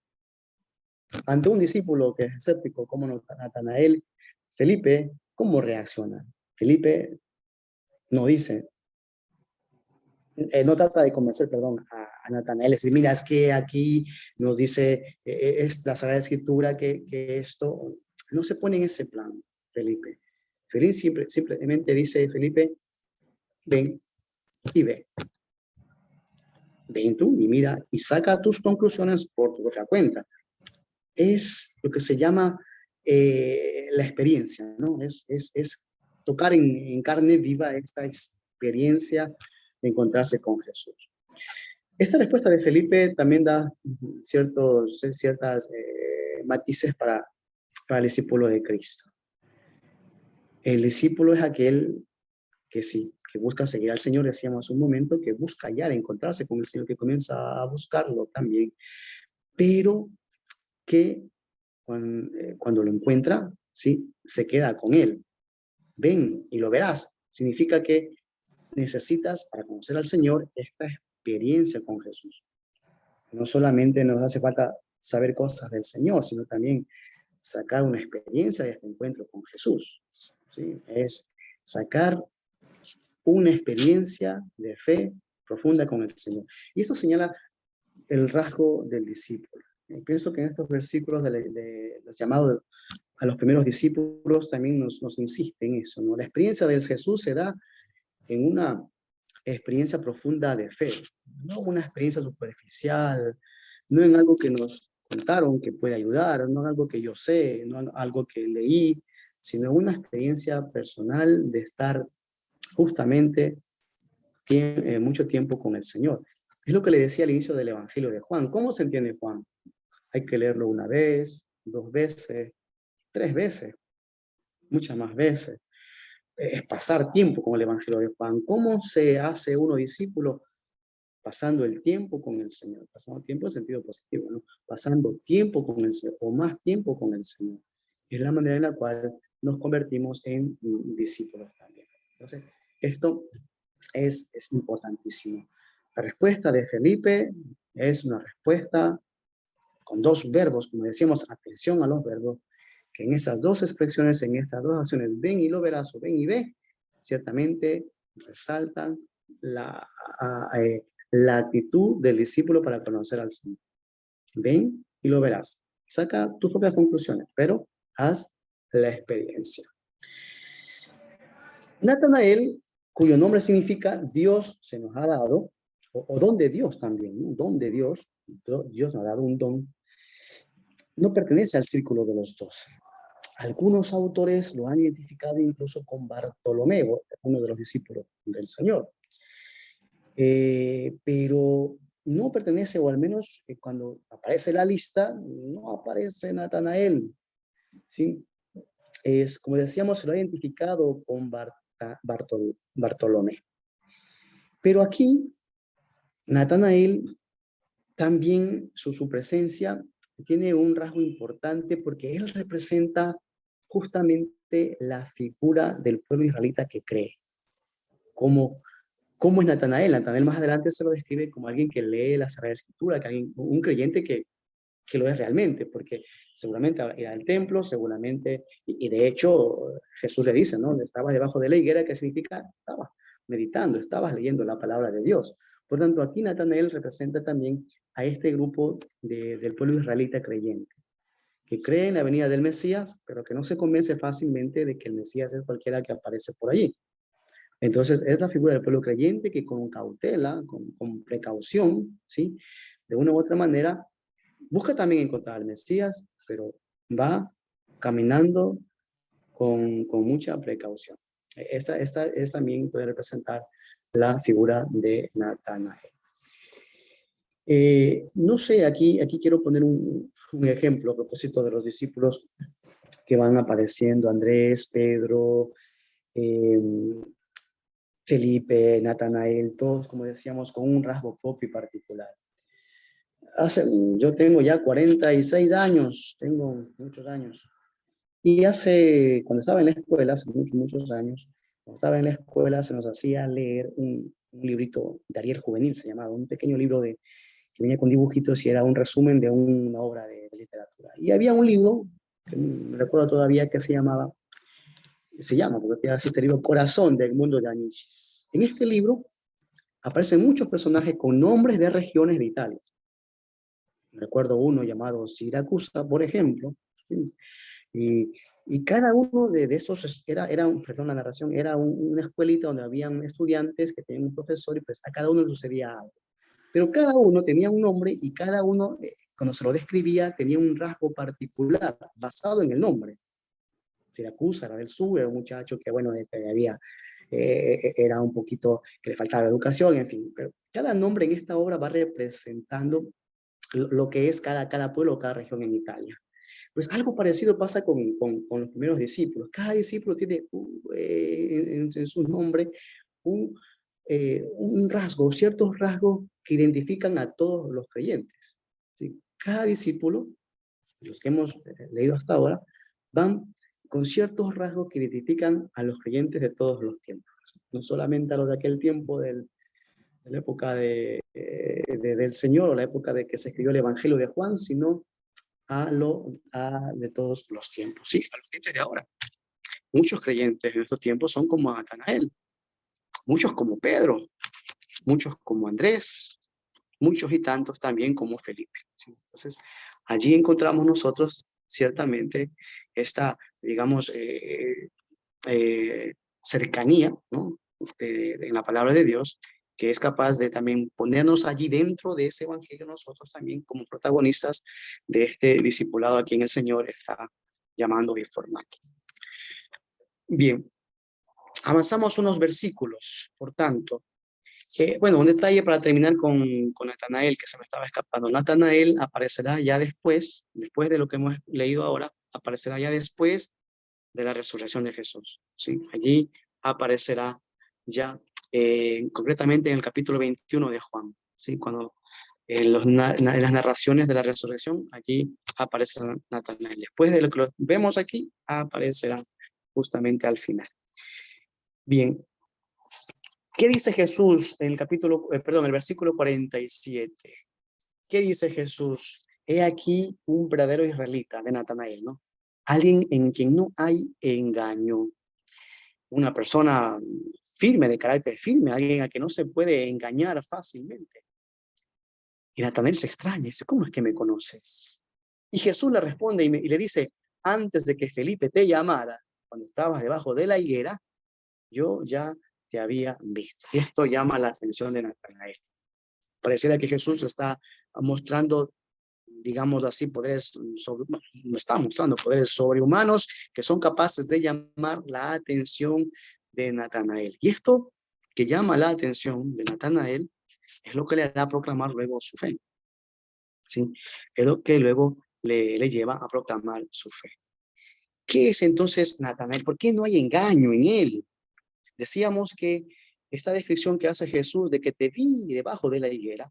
Ante un discípulo que es escéptico como Natanael, Felipe, ¿cómo reacciona? Felipe no dice, no trata de convencer, perdón, a Natanael. Es decir, mira, es que aquí nos dice es la Sagrada Escritura que esto no se pone en ese plan, Felipe. Felipe simplemente dice, Felipe, ven y ve. Ven tú y mira y saca tus conclusiones por tu propia cuenta. Es lo que se llama la experiencia, ¿no? Es tocar en carne viva esta experiencia de encontrarse con Jesús. Esta respuesta de Felipe también da ciertas matices para el discípulo de Cristo. El discípulo es aquel que sí, que busca seguir al Señor, decíamos hace un momento, que busca hallar, encontrarse con el Señor, que comienza a buscarlo también, pero que cuando lo encuentra, sí, se queda con él. Ven y lo verás. Significa que necesitas, para conocer al Señor, esta experiencia con Jesús. No solamente nos hace falta saber cosas del Señor, sino también sacar una experiencia de este encuentro con Jesús. ¿Sí? Es sacar una experiencia de fe profunda con el Señor. Y esto señala el rasgo del discípulo. Pienso que en estos versículos de los llamados a los primeros discípulos también nos insiste en eso, ¿no? La experiencia del Jesús se da en una experiencia profunda de fe, no una experiencia superficial, no en algo que nos contaron que puede ayudar, no en algo que yo sé, no en algo que leí, sino una experiencia personal de estar justamente mucho tiempo con el Señor. Es lo que le decía al inicio del Evangelio de Juan. ¿Cómo se entiende Juan? Hay que leerlo una vez, 2 veces, 3 veces, muchas más veces. Es pasar tiempo con el Evangelio de Juan. ¿Cómo se hace uno discípulo? Pasando el tiempo con el Señor. Pasando tiempo en sentido positivo, ¿no? Pasando tiempo con el Señor, o más tiempo con el Señor. Es la manera en la cual nos convertimos en discípulos también. Entonces, esto es importantísimo. La respuesta de Felipe es una respuesta con 2 verbos, como decíamos, atención a los verbos, que en esas 2 expresiones, en estas 2 acciones, ven y lo verás o ven y ve, ciertamente resaltan la actitud del discípulo para conocer al Señor. Ven y lo verás. Saca tus propias conclusiones, pero haz la experiencia. Natanael, cuyo nombre significa Dios se nos ha dado, o don de Dios también, ¿no? Don de Dios, Dios nos ha dado un don, no pertenece al círculo de los 12. Algunos autores lo han identificado incluso con Bartolomeo, uno de los discípulos del Señor. Pero no pertenece, o al menos cuando aparece la lista, no aparece Natanael. ¿Sí? Es, como decíamos, se lo ha identificado con Bartolomé. Pero aquí, Natanael, también su presencia tiene un rasgo importante porque él representa justamente la figura del pueblo israelita que cree. ¿Cómo es Natanael? Natanael más adelante se lo describe como alguien que lee la Sagrada Escritura, que un creyente que lo es realmente, porque seguramente era el templo, seguramente, y de hecho Jesús le dice, ¿no? Estabas debajo de la higuera, que significa, estabas meditando, estabas leyendo la palabra de Dios. Por tanto, aquí Natanael representa también a este grupo del pueblo israelita creyente, que cree en la venida del Mesías, pero que no se convence fácilmente de que el Mesías es cualquiera que aparece por allí. Entonces, es la figura del pueblo creyente que con cautela, con precaución, ¿sí? De una u otra manera, busca también encontrar al Mesías, pero va caminando con mucha precaución. Esta también puede representar la figura de Natanael. No sé, aquí quiero poner un ejemplo a propósito de los discípulos que van apareciendo, Andrés, Pedro, Felipe, Natanael, todos, como decíamos, con un rasgo propio y particular. Yo tengo ya 46 años, tengo muchos años. Y cuando estaba en la escuela, hace muchos años, cuando estaba en la escuela se nos hacía leer un librito de Ariel Juvenil, se llamaba, un pequeño libro que venía con dibujitos y era un resumen de una obra de literatura. Y había un libro, que me recuerdo todavía, que se llamaba se llama, porque tiene así tenido corazón del mundo de Anichis. En este libro aparecen muchos personajes con nombres de regiones de Italia. Recuerdo uno llamado Siracusa, por ejemplo, ¿sí? Y cada uno de esos perdón, la narración, era una escuelita donde habían estudiantes que tenían un profesor y pues a cada uno le sucedía algo. Pero cada uno tenía un nombre y cada uno, cuando se lo describía, tenía un rasgo particular basado en el nombre. Siracusa era del sur, era un muchacho que, bueno, era un poquito, que le faltaba educación, en fin. Pero cada nombre en esta obra va representando lo que es cada pueblo, cada región en Italia. Pues algo parecido pasa con los primeros discípulos. Cada discípulo tiene en su nombre un rasgo, ciertos rasgos que identifican a todos los creyentes. ¿Sí? Cada discípulo, los que hemos leído hasta ahora, van con ciertos rasgos que identifican a los creyentes de todos los tiempos. No solamente a los de aquel tiempo de la época del Señor o la época de que se escribió el Evangelio de Juan, sino de todos los tiempos. Sí, a los creyentes de ahora. Muchos creyentes en estos tiempos son como Natanael, muchos como Pedro, muchos como Andrés, muchos y tantos también como Felipe. ¿Sí? Entonces, allí encontramos nosotros ciertamente esta, digamos, cercanía, ¿no? En la palabra de Dios, que es capaz de también ponernos allí dentro de ese evangelio nosotros también como protagonistas de este discipulado a quien el Señor está llamando y formando. Bien, avanzamos unos versículos, por tanto. Bueno, un detalle para terminar con Natanael, que se me estaba escapando. Natanael aparecerá ya después de lo que hemos leído ahora, aparecerá ya después de la resurrección de Jesús. ¿Sí? Allí aparecerá ya concretamente en el capítulo 21 de Juan. ¿Sí? Cuando en las narraciones de la resurrección, allí aparece Natanael. Después de lo que vemos aquí, aparecerá justamente al final. Bien, ¿qué dice Jesús en el el versículo 47? ¿Qué dice Jesús? He aquí un verdadero israelita de Natanael, ¿no? Alguien en quien no hay engaño. Una persona firme, de carácter firme, alguien a quien no se puede engañar fácilmente. Y Natanael se extraña, dice, ¿cómo es que me conoces? Y Jesús le responde y le dice, antes de que Felipe te llamara, cuando estabas debajo de la higuera, yo ya te había visto. Y esto llama la atención de Natanael. Pareciera que Jesús está mostrando, digamos así, está mostrando poderes sobrehumanos que son capaces de llamar la atención de Natanael. Y esto que llama la atención de Natanael es lo que le hará proclamar luego su fe. ¿Sí? Es lo que luego le lleva a proclamar su fe. ¿Qué es entonces Natanael? ¿Por qué no hay engaño en él? Decíamos que esta descripción que hace Jesús de que te vi debajo de la higuera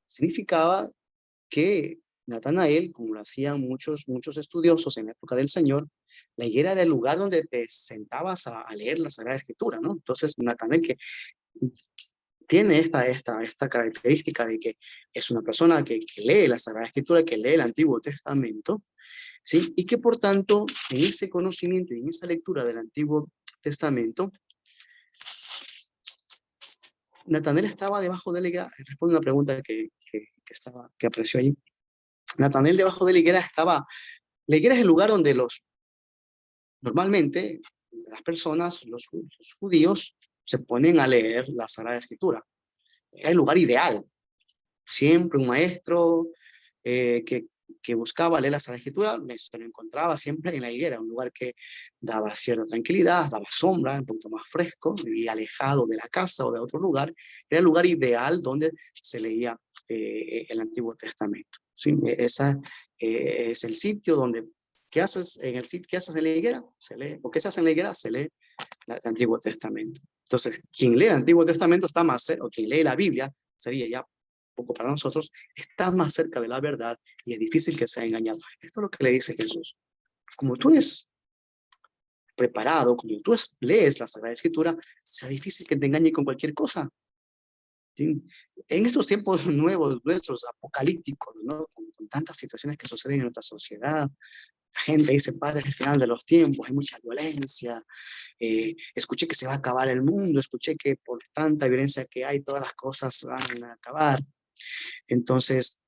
significaba que Natanael, como lo hacían muchos estudiosos en la época del Señor, la higuera era el lugar donde te sentabas a leer la Sagrada Escritura, ¿no? Entonces, Natanael que tiene esta característica de que es una persona que lee la Sagrada Escritura, que lee el Antiguo Testamento, ¿sí? Y que por tanto, en ese conocimiento y en esa lectura del Antiguo Testamento, Natanael estaba debajo de la higuera. Responde una pregunta que apareció allí. Natanael debajo de la higuera estaba. La higuera es el lugar donde normalmente las personas, los judíos, se ponen a leer la Sagrada Escritura. Era el lugar ideal. Siempre un maestro que buscaba leer la Sagrada Escritura se lo encontraba siempre en la higuera, un lugar que daba cierta tranquilidad, daba sombra, un poquito más fresco, y alejado de la casa o de otro lugar. Era el lugar ideal donde se leía el Antiguo Testamento. ¿Sí? Ese es el sitio donde ¿qué haces en la higuera? Se lee, o ¿qué se hace en la higuera? Se lee el Antiguo Testamento. Entonces, quien lee el Antiguo Testamento está más cerca, o quien lee la Biblia, sería ya poco para nosotros, está más cerca de la verdad y es difícil que sea engañado. Esto es lo que le dice Jesús. Como tú eres preparado, como tú lees la Sagrada Escritura, sea difícil que te engañe con cualquier cosa. ¿Sí? En estos tiempos nuevos, nuestros apocalípticos, ¿no? Con tantas situaciones que suceden en nuestra sociedad, La gente dice, Padre, es el final de los tiempos, hay mucha violencia, escuché que se va a acabar el mundo, escuché que por tanta violencia que hay, todas las cosas van a acabar. Entonces,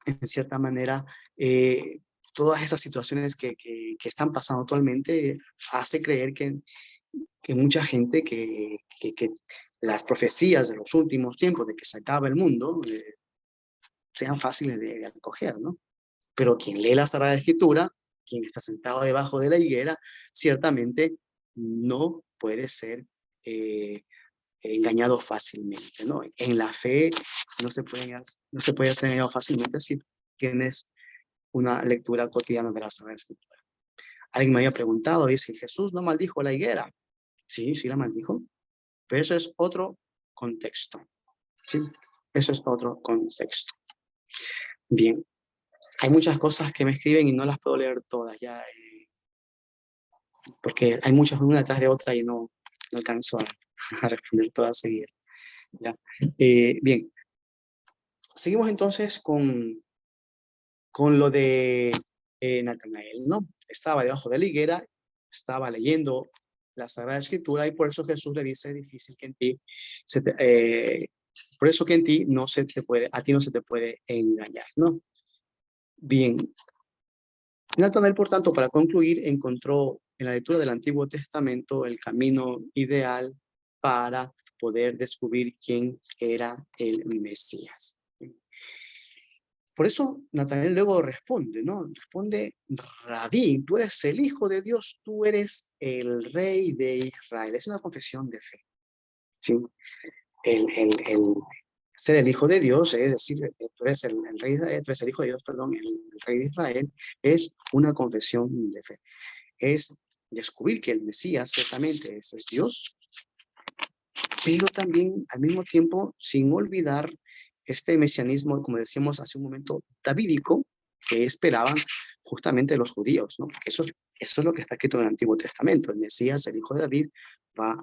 en cierta manera, todas esas situaciones que están pasando actualmente hace creer que mucha gente que las profecías de los últimos tiempos de que se acaba el mundo sean fáciles de acoger, ¿no? Pero quien lee la Sagrada Escritura, quien está sentado debajo de la higuera, ciertamente no puede ser engañado fácilmente, ¿no? En la fe no se puede ser engañado fácilmente si tienes una lectura cotidiana de la Sagrada Escritura. Alguien me había preguntado, dice, ¿Jesús no maldijo la higuera? Sí, sí la maldijo, pero eso es otro contexto, ¿sí? Eso es otro contexto. Bien, hay muchas cosas que me escriben y no las puedo leer todas ya, porque hay muchas una detrás de otra y no alcanzo a responder todas seguidas. ¿Ya? Bien, seguimos entonces con lo de Natanael, ¿no? Estaba debajo de la higuera, estaba leyendo la Sagrada Escritura y por eso Jesús le dice, es difícil que en ti, por eso que en ti no se te puede, a ti no se te puede engañar, ¿no? Bien, Natanael, por tanto, para concluir, encontró en la lectura del Antiguo Testamento el camino ideal para poder descubrir quién era el Mesías. Por eso Natanael luego responde, ¿no? Responde, Rabí, tú eres el Hijo de Dios, tú eres el Rey de Israel. Es una confesión de fe, ¿sí? El ser el Hijo de Dios, es decir, tú eres el Rey de Israel, tú eres el Hijo de Dios, perdón, el Rey de Israel, es una confesión de fe. Es descubrir que el Mesías ciertamente es Dios, pero también al mismo tiempo sin olvidar este mesianismo, como decíamos hace un momento, davídico, que esperaban justamente los judíos, ¿no? Porque eso es lo que está escrito en el Antiguo Testamento. El Mesías, el hijo de David, va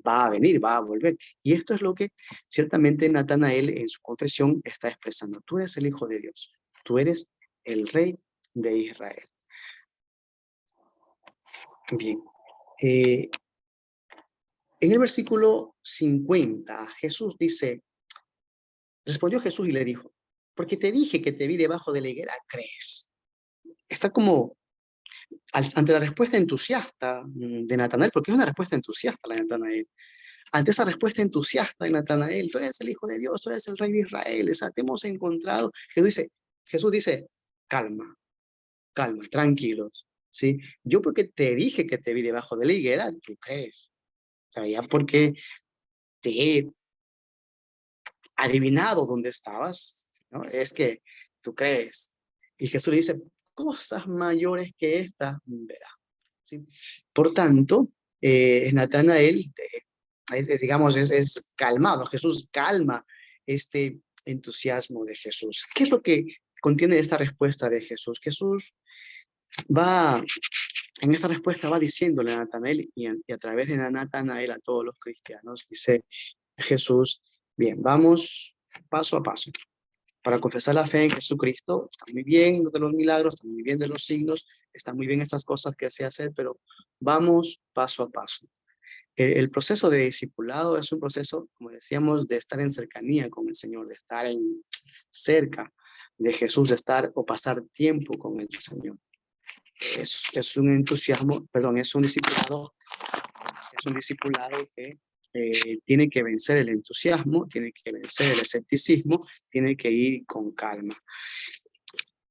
a venir, va a volver. Y esto es lo que ciertamente Natanael en su confesión está expresando. Tú eres el Hijo de Dios, tú eres el Rey de Israel. Bien. En el versículo 50, Jesús dice, respondió Jesús y le dijo, porque te dije que te vi debajo de la higuera, ¿crees? Está como ante la respuesta entusiasta de Natanael, porque es una respuesta entusiasta la de Natanael. Ante esa respuesta entusiasta de Natanael, tú eres el Hijo de Dios, tú eres el Rey de Israel, esa te hemos encontrado. Jesús dice, calma, calma, tranquilos, ¿sí? Yo porque te dije que te vi debajo de la higuera, tú crees. O sea, ya porque te he adivinado dónde estabas, ¿no? Es que tú crees. Y Jesús le dice, cosas mayores que estas verá. ¿Sí? Por tanto, Natanael, digamos, es calmado. Jesús calma este entusiasmo de Jesús. ¿Qué es lo que contiene esta respuesta de Jesús? Jesús en esta respuesta va diciéndole a Natanael y a través de Natanael a todos los cristianos, dice Jesús, bien, vamos paso a paso. Para confesar la fe en Jesucristo, está muy bien de los milagros, está muy bien de los signos, están muy bien estas cosas que se hacen, pero vamos paso a paso. El proceso de discipulado es un proceso, como decíamos, de estar en cercanía con el Señor, de estar cerca de Jesús, de estar o pasar tiempo con el Señor. Es un entusiasmo, perdón, es un discipulado que tiene que vencer el entusiasmo, tiene que vencer el escepticismo, tiene que ir con calma.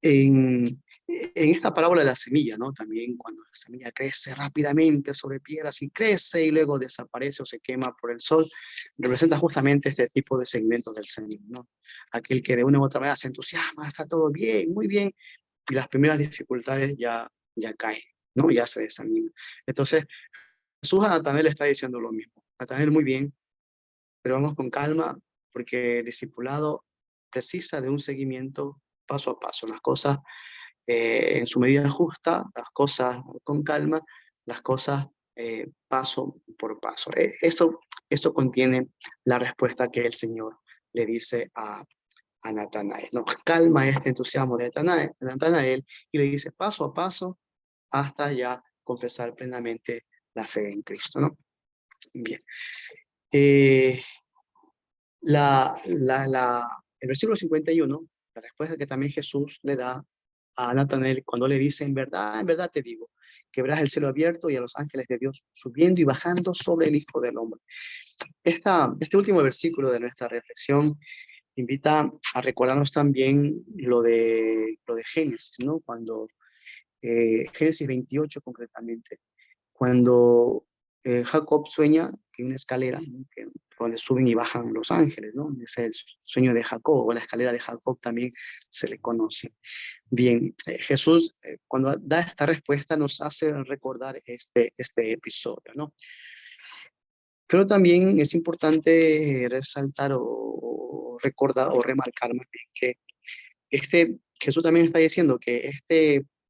En esta parábola de la semilla, ¿no? También cuando la semilla crece rápidamente sobre piedras y crece y luego desaparece o se quema por el sol, representa justamente este tipo de segmentos del Señor, ¿no? Aquel que de una u otra manera se entusiasma, está todo bien, muy bien, y las primeras dificultades ya caen, ¿no? Ya se desanima. Entonces, Jesús a Natanael está diciendo lo mismo. Natanael, muy bien, pero vamos con calma, porque el discipulado precisa de un seguimiento paso a paso. Las cosas en su medida justa, las cosas con calma, las cosas paso por paso. Esto contiene la respuesta que el Señor le dice a a Natanael, ¿no? Calma este entusiasmo de Natanael y le dice paso a paso hasta ya confesar plenamente la fe en Cristo, ¿no? Bien. El versículo 51, la respuesta que también Jesús le da a Natanael cuando le dice, en verdad te digo, que verás el cielo abierto y a los ángeles de Dios subiendo y bajando sobre el Hijo del Hombre. Este último versículo de nuestra reflexión invita a recordarnos también lo de Génesis, ¿no? Cuando, Génesis 28 concretamente, cuando Jacob sueña que una escalera, ¿no? Donde suben y bajan los ángeles, ¿no? Ese es el sueño de Jacob, o la escalera de Jacob también se le conoce. Bien, Jesús, cuando da esta respuesta, nos hace recordar este episodio, ¿no? Pero también es importante resaltar o recordar o remarcar más bien que Jesús también está diciendo que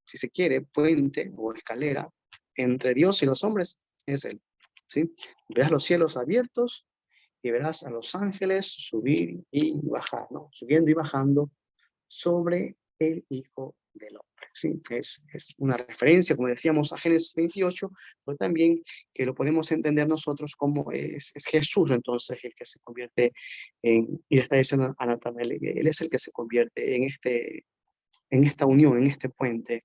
si se quiere, puente o escalera entre Dios y los hombres es Él, ¿sí? Verás los cielos abiertos y verás a los ángeles subir y bajar, ¿no? Subiendo y bajando sobre el Hijo del Hombre. ¿Sí? Es una referencia, como decíamos, a Génesis 28, pero también que lo podemos entender nosotros como es Jesús, entonces, el que se convierte y está diciendo a Natanael, él es el que se convierte en esta unión, en este puente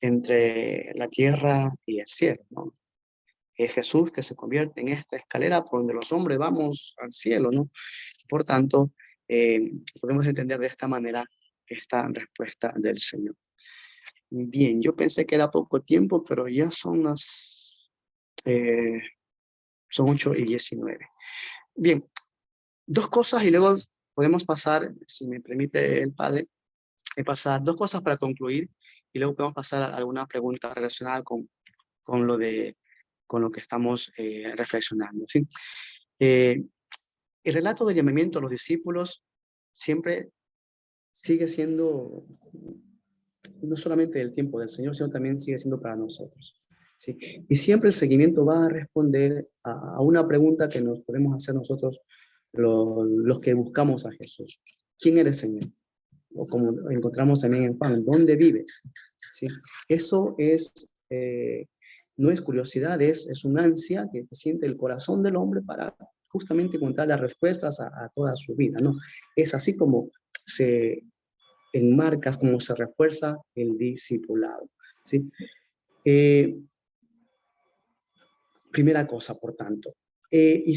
entre la tierra y el cielo, ¿no? Es Jesús que se convierte en esta escalera por donde los hombres vamos al cielo, ¿no? Por tanto, podemos entender de esta manera esta respuesta del Señor. Bien, yo pensé que era poco tiempo, pero ya son son 8:19. Bien, dos cosas y luego podemos pasar, si me permite el Padre, pasar dos cosas para concluir y luego podemos pasar a alguna pregunta relacionada con lo que estamos reflexionando, ¿sí? El relato del llamamiento a los discípulos siempre sigue siendo no solamente el tiempo del Señor, sino también sigue siendo para nosotros, ¿sí? Y siempre el seguimiento va a responder a una pregunta que nos podemos hacer nosotros, los que buscamos a Jesús. ¿Quién eres, Señor? O como encontramos también en Juan, ¿dónde vives? ¿Sí? Eso no es curiosidad, es una ansia que siente el corazón del hombre para justamente encontrar las respuestas a toda su vida, ¿no? Es así como se enmarca, como se refuerza el discipulado, ¿sí? Primera cosa, por tanto. El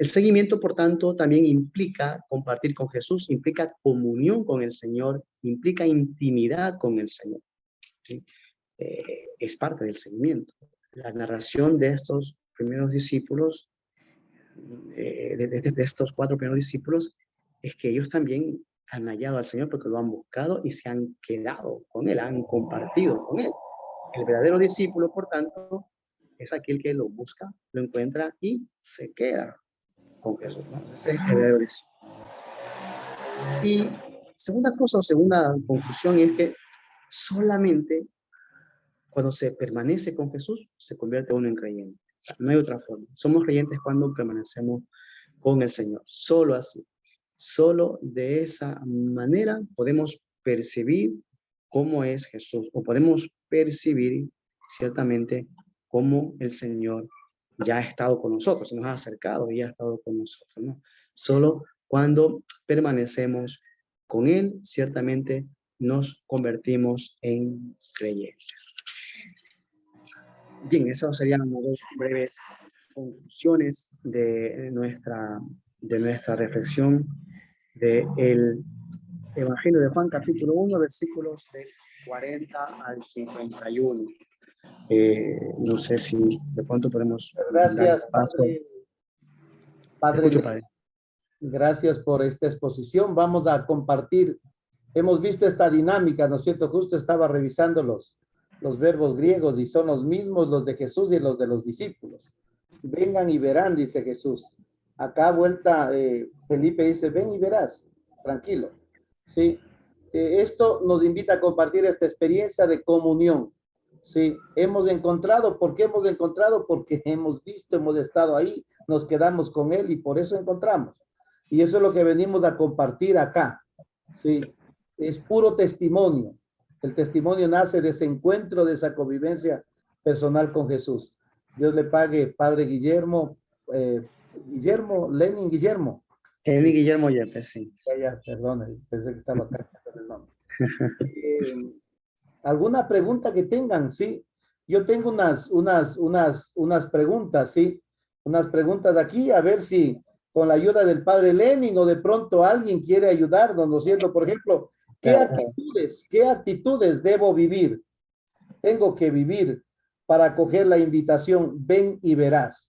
seguimiento, por tanto, también implica compartir con Jesús, implica comunión con el Señor, implica intimidad con el Señor, ¿sí? Es parte del seguimiento. La narración de estos primeros discípulos, de estos 4 primeros discípulos, es que ellos también han hallado al Señor porque lo han buscado y se han quedado con Él, han compartido con Él. El verdadero discípulo, por tanto, es aquel que lo busca, lo encuentra y se queda con Jesús, ¿no? Ese es el verdadero discípulo. Y segunda cosa o segunda conclusión es que solamente cuando se permanece con Jesús se convierte uno en creyente. O sea, no hay otra forma. Somos creyentes cuando permanecemos con el Señor. Solo así. Solo de esa manera podemos percibir cómo es Jesús, o podemos percibir ciertamente cómo el Señor ya ha estado con nosotros, nos ha acercado y ha estado con nosotros, ¿no? Solo cuando permanecemos con Él, ciertamente nos convertimos en creyentes. Bien, esas serían dos breves conclusiones de nuestra reflexión del Evangelio de Juan, capítulo 1, versículos del 40 al 51. No sé si de pronto podemos Gracias, dar paso. Padre. Escucho, Padre. Gracias por esta exposición. Vamos a compartir. Hemos visto esta dinámica, ¿no es cierto? Justo estaba revisando los verbos griegos y son los mismos los de Jesús y los de los discípulos. Vengan y verán, dice Jesús. Acá vuelta, Felipe dice, ven y verás, tranquilo. Sí, esto nos invita a compartir esta experiencia de comunión. Sí, hemos encontrado, ¿por qué hemos encontrado? Porque hemos visto, hemos estado ahí, nos quedamos con él y por eso encontramos. Y eso es lo que venimos a compartir acá. Sí, es puro testimonio. El testimonio nace de ese encuentro, de esa convivencia personal con Jesús. Dios le pague, Padre Guillermo, Guillermo, Lenin Guillermo. Eli Guillermo Yepes, sí. Ya, perdón, pensé que estaba acá el nombre. ¿Alguna pregunta que tengan? Sí, yo tengo unas preguntas, sí, unas preguntas aquí, a ver si con la ayuda del padre Lenin o de pronto alguien quiere ayudarnos, ¿no es cierto? Por ejemplo, Claro. qué actitudes debo vivir? Tengo que vivir para acoger la invitación, ven y verás.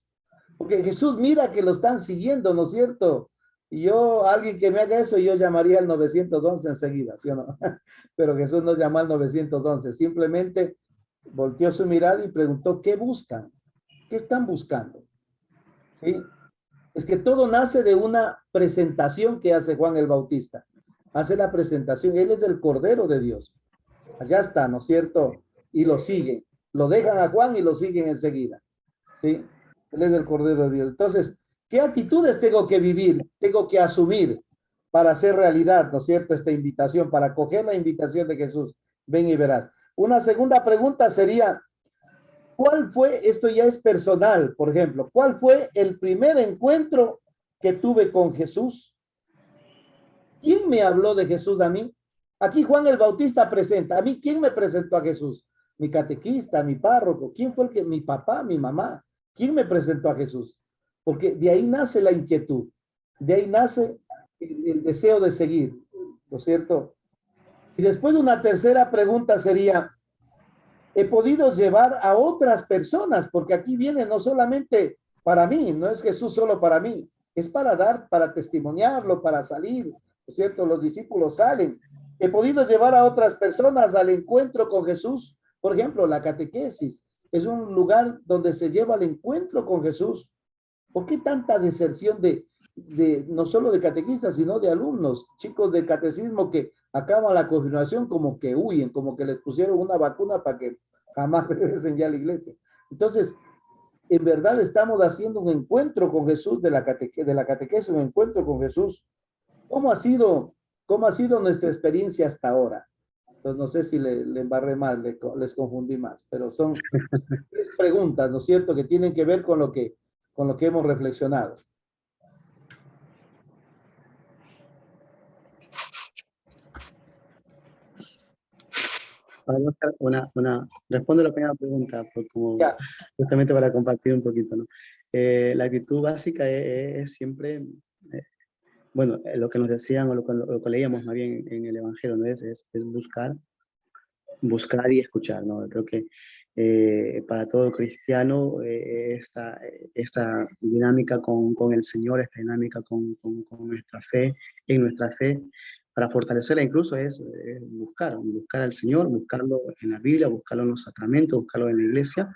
Porque Jesús mira que lo están siguiendo, ¿no es cierto? Y yo, alguien que me haga eso, yo llamaría al 911 enseguida, ¿sí o no? Pero Jesús no llamó al 911, simplemente volteó su mirada y preguntó, ¿qué buscan? ¿Qué están buscando? ¿Sí? Es que todo nace de una presentación que hace Juan el Bautista. Hace la presentación, él es el Cordero de Dios. Allá está, ¿no es cierto? Y lo siguen. Lo dejan a Juan y lo siguen enseguida. ¿Sí? Él es el Cordero de Dios. Entonces, ¿qué actitudes tengo que vivir? Tengo que asumir para hacer realidad, ¿no es cierto? Esta invitación, para acoger la invitación de Jesús. Ven y verás. Una segunda pregunta sería, ¿cuál fue, esto ya es personal, por ejemplo, cuál fue el primer encuentro que tuve con Jesús? ¿Quién me habló de Jesús a mí? Aquí Juan el Bautista presenta. ¿A mí quién me presentó a Jesús? Mi catequista, mi párroco. ¿Quién fue el que? Mi papá, mi mamá. ¿Quién me presentó a Jesús? Porque de ahí nace la inquietud. De ahí nace el deseo de seguir. ¿No es cierto? Y después una tercera pregunta sería, he podido llevar a otras personas, porque aquí viene no solamente para mí, no es Jesús solo para mí, es para dar, para testimoniarlo, para salir, ¿no es cierto? Los discípulos salen. He podido llevar a otras personas al encuentro con Jesús. Por ejemplo, la catequesis es un lugar donde se lleva al encuentro con Jesús. ¿Por qué tanta deserción de no solo de catequistas, sino de alumnos, chicos de catecismo que acaban la confirmación como que huyen, como que les pusieron una vacuna para que jamás regresen ya a la iglesia? Entonces, en verdad estamos haciendo un encuentro con Jesús de la catequesis, un encuentro con Jesús. ¿Cómo ha sido, cómo ha sido nuestra experiencia hasta ahora? Entonces, no sé si le embarré más, les confundí más, pero son tres preguntas, ¿no es cierto?, que tienen que ver con lo que hemos reflexionado. Respondo la primera pregunta, como, Ya, justamente para compartir un poquito, ¿no? La actitud básica es siempre, bueno, lo que nos decían o lo que leíamos más bien en el Evangelio, ¿no? Es buscar y escuchar, ¿no? Creo que para todo cristiano esta dinámica con el Señor, esta dinámica con nuestra fe, en nuestra fe, para fortalecerla incluso es buscar al Señor, buscarlo en la Biblia, buscarlo en los sacramentos, buscarlo en la iglesia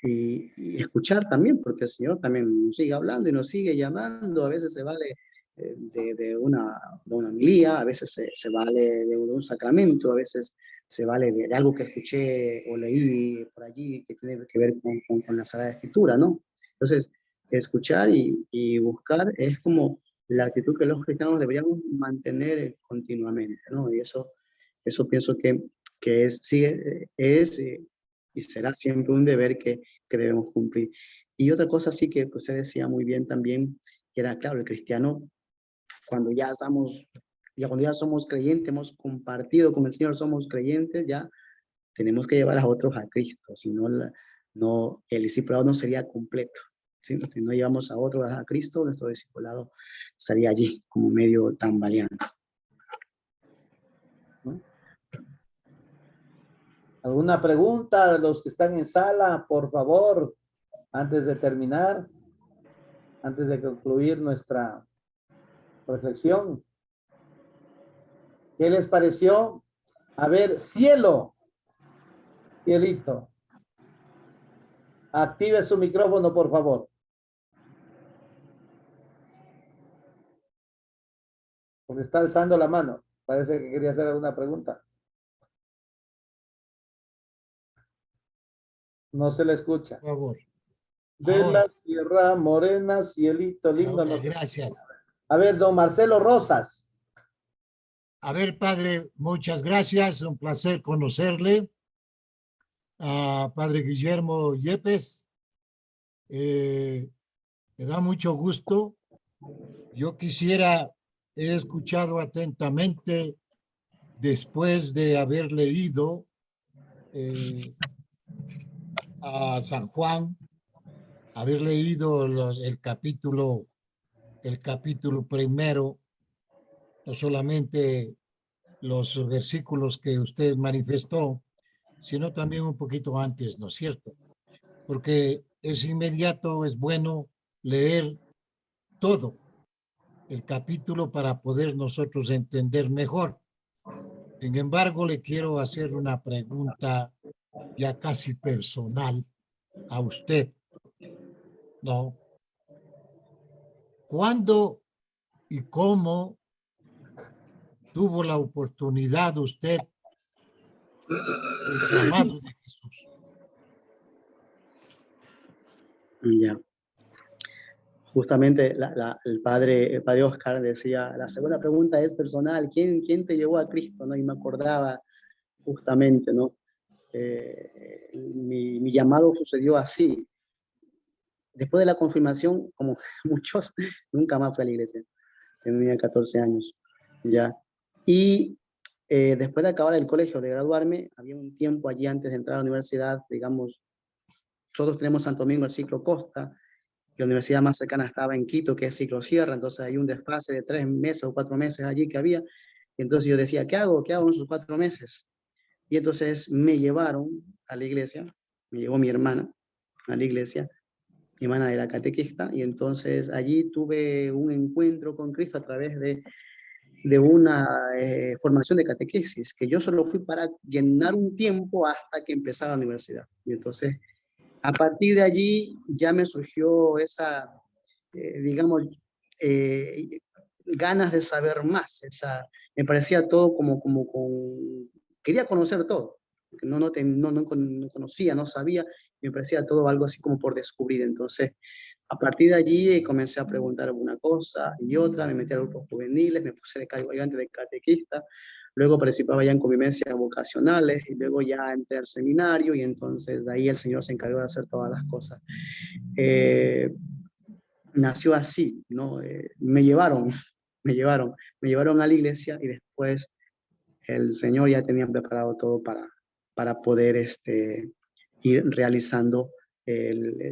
y escuchar también, porque el Señor también nos sigue hablando y nos sigue llamando. A veces se vale de una homilía, a veces se vale de un sacramento, a veces se vale de algo que escuché o leí por allí que tiene que ver con la Sagrada Escritura, ¿no? Entonces, escuchar y buscar es como la actitud que los cristianos deberíamos mantener continuamente, ¿no? Y eso pienso que es y será siempre un deber que debemos cumplir. Y otra cosa sí que usted decía muy bien también, que era, claro, el cristiano, cuando cuando ya somos creyentes, hemos compartido con el Señor, somos creyentes, ya tenemos que llevar a otros a Cristo, si no, el discipulado no sería completo. ¿Sí? Si no llevamos a otros a Cristo, nuestro discipulado estaría allí como medio tambaleando. ¿alguna pregunta de los que están en sala, por favor, antes de terminar, antes de concluir nuestra reflexión? ¿Qué les pareció? A ver, cielito, active su micrófono, por favor. Porque está alzando la mano. Parece que quería hacer alguna pregunta. No se le escucha. Por favor. De Ahora. la Sierra Morena, cielito lindo. Ahora, gracias. A ver, don Marcelo Rosas. A ver, padre, muchas gracias. Un placer conocerle. Padre Guillermo Yepes, me da mucho gusto. Yo quisiera, he escuchado atentamente después de haber leído a San Juan, haber leído el capítulo primero, no solamente los versículos que usted manifestó, sino también un poquito antes, ¿no es cierto? Porque es inmediato, es bueno leer todo el capítulo para poder nosotros entender mejor. Sin embargo, le quiero hacer una pregunta ya casi personal a usted, ¿no? ¿Cuándo y cómo tuvo la oportunidad usted del llamado de Jesús? Ya. Justamente el padre Oscar decía, la segunda pregunta es personal, ¿quién te llevó a Cristo? ¿No? Y me acordaba justamente, ¿no? Mi llamado sucedió así. Después de la confirmación, como muchos, nunca más fui a la iglesia. Tenía 14 años, ya. Y después de acabar el colegio, de graduarme, había un tiempo allí antes de entrar a la universidad, digamos, nosotros tenemos Santo Domingo el ciclo Costa, la universidad más cercana estaba en Quito, que es ciclo Sierra, entonces hay un desfase de 3 meses o 4 meses allí que había, y entonces yo decía, ¿qué hago en esos 4 meses? Y entonces me llevaron a la iglesia, me llevó mi hermana a la iglesia, mi hermana era catequista, y entonces allí tuve un encuentro con Cristo a través de una formación de catequesis, que yo solo fui para llenar un tiempo hasta que empezaba la universidad. Y entonces, a partir de allí ya me surgió esa, digamos, eh, ganas de saber más. Me parecía todo quería conocer todo. No conocía, no sabía, me parecía todo algo así como por descubrir. Entonces, a partir de allí comencé a preguntar una cosa y otra, me metí a grupos juveniles, me puse de ayudante de catequista, luego participaba ya en convivencias vocacionales y luego ya entré al seminario y entonces de ahí el Señor se encargó de hacer todas las cosas. Nació así, ¿no? Me llevaron a la iglesia y después el Señor ya tenía preparado todo para poder ir realizando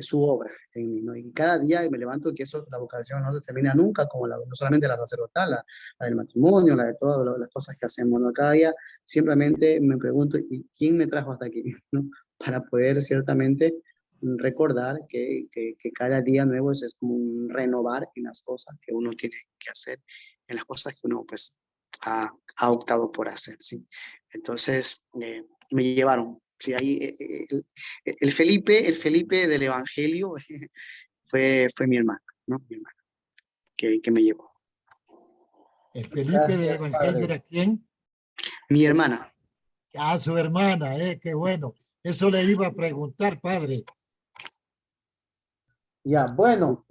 su obra en mí, ¿no? Y cada día me levanto que la vocación no se termina nunca, como no solamente la sacerdotal, la del matrimonio, la de todas las cosas que hacemos, ¿no? Cada día simplemente me pregunto, ¿y quién me trajo hasta aquí? ¿No? Para poder ciertamente recordar que cada día nuevo es como un renovar en las cosas que uno tiene que hacer, en las cosas que uno pues ha optado por hacer, ¿sí? Entonces me llevaron, ¿sí? Ahí el Felipe del Evangelio fue mi hermano, ¿no? Mi hermano, que me llevó. ¿El Felipe del Evangelio era quién? Mi hermana. Su hermana, qué bueno. Eso le iba a preguntar, padre. Ya, bueno,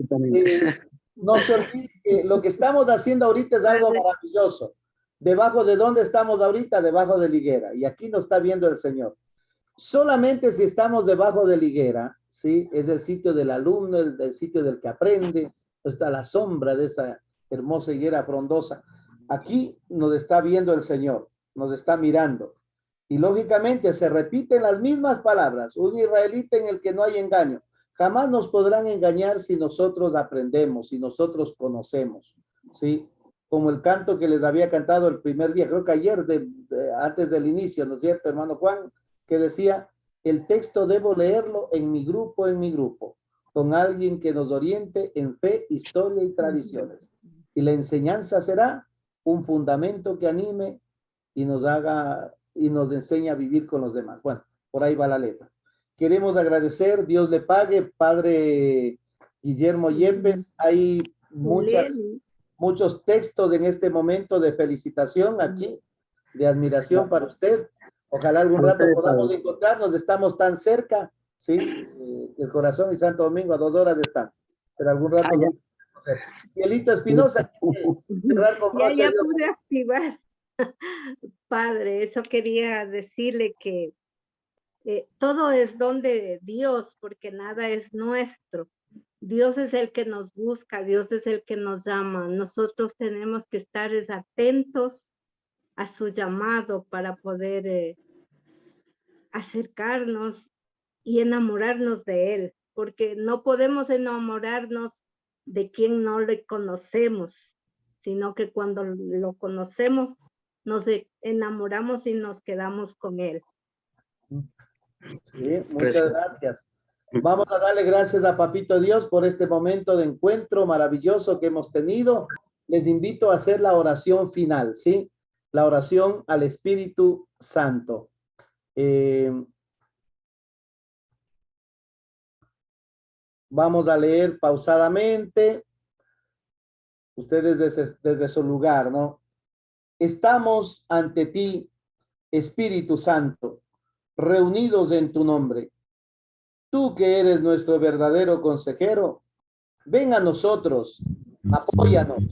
no se olvide que lo que estamos haciendo ahorita es algo maravilloso. ¿Debajo de dónde estamos ahorita? Debajo de la higuera. Y aquí nos está viendo el Señor. Solamente si estamos debajo de la higuera, ¿sí? Es el sitio del alumno, el sitio del que aprende, está la sombra de esa hermosa higuera frondosa. Aquí nos está viendo el Señor, nos está mirando. Y lógicamente se repiten las mismas palabras, un israelita en el que no hay engaño. Jamás nos podrán engañar si nosotros aprendemos, si nosotros conocemos, ¿sí? Como el canto que les había cantado el primer día, creo que ayer, antes del inicio, ¿no es cierto, hermano Juan? Que decía, el texto debo leerlo en mi grupo, con alguien que nos oriente en fe, historia y tradiciones. Y la enseñanza será un fundamento que anime y nos haga y nos enseña a vivir con los demás. Bueno, por ahí va la letra. Queremos agradecer, Dios le pague, Padre Guillermo Yepes. Hay muchos textos en este momento de felicitación aquí, de admiración para usted. Ojalá algún rato podamos encontrarnos, estamos tan cerca, ¿sí? El Corazón y Santo Domingo a 2 horas están, pero algún rato vamos a conocer. Cielito Espinosa, cerrar con broche. Ya pude activar. Padre, eso quería decirle que todo es don de Dios, porque nada es nuestro. Dios es el que nos busca, Dios es el que nos llama. Nosotros tenemos que estar atentos a su llamado para poder acercarnos y enamorarnos de Él, porque no podemos enamorarnos de quien no le conocemos, sino que cuando lo conocemos, nos enamoramos y nos quedamos con Él. Sí, muchas gracias. Vamos a darle gracias a Papito Dios por este momento de encuentro maravilloso que hemos tenido. Les invito a hacer la oración final, ¿sí? La oración al Espíritu Santo. Vamos a leer pausadamente. Ustedes desde su lugar, ¿no? Estamos ante ti, Espíritu Santo, reunidos en tu nombre. Tú que eres nuestro verdadero consejero, ven a nosotros, apóyanos,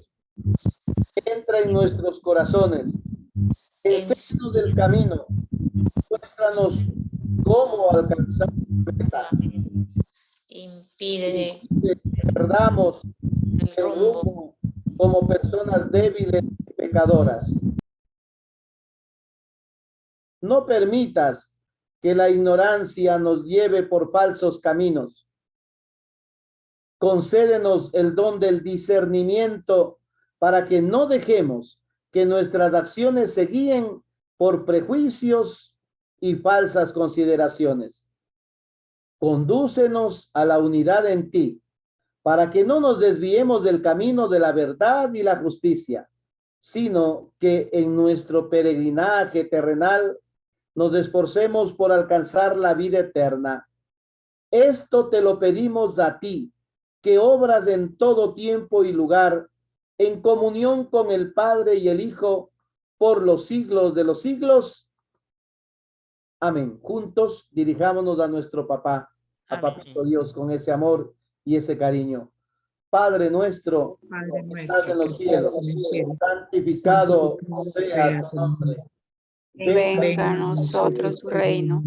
entra en nuestros corazones, enséñanos del camino, muéstranos cómo alcanzar la meta. Impide Que perdamos el el rumbo. rumbo como personas débiles y pecadoras. No permitas que la ignorancia nos lleve por falsos caminos. Concédenos el don del discernimiento para que no dejemos que nuestras acciones se guíen por prejuicios y falsas consideraciones. Condúcenos a la unidad en ti, para que no nos desviemos del camino de la verdad y la justicia, sino que en nuestro peregrinaje terrenal nos esforcemos por alcanzar la vida eterna. Esto te lo pedimos a ti, que obras en todo tiempo y lugar, en comunión con el Padre y el Hijo, por los siglos de los siglos. Amén. Juntos dirijámonos a nuestro papá, a Papito Dios, con ese amor y ese cariño. Padre nuestro, Padre que estás en nuestro que los cielos, estás en el cielo, santificado sea sea tu nombre. Venga a nosotros tu reino.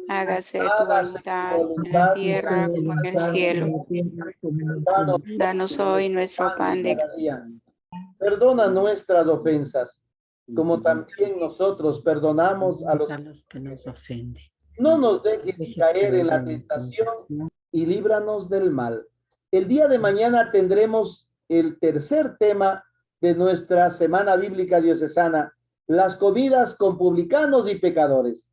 Hágase tu voluntad en la tierra como en el cielo. Danos hoy nuestro pan de cada día. Perdona nuestras ofensas, como también nosotros perdonamos a los que nos ofenden. No nos dejes caer en la tentación y líbranos del mal. El día de mañana tendremos el tercer tema de nuestra Semana Bíblica Diocesana, las comidas con publicanos y pecadores.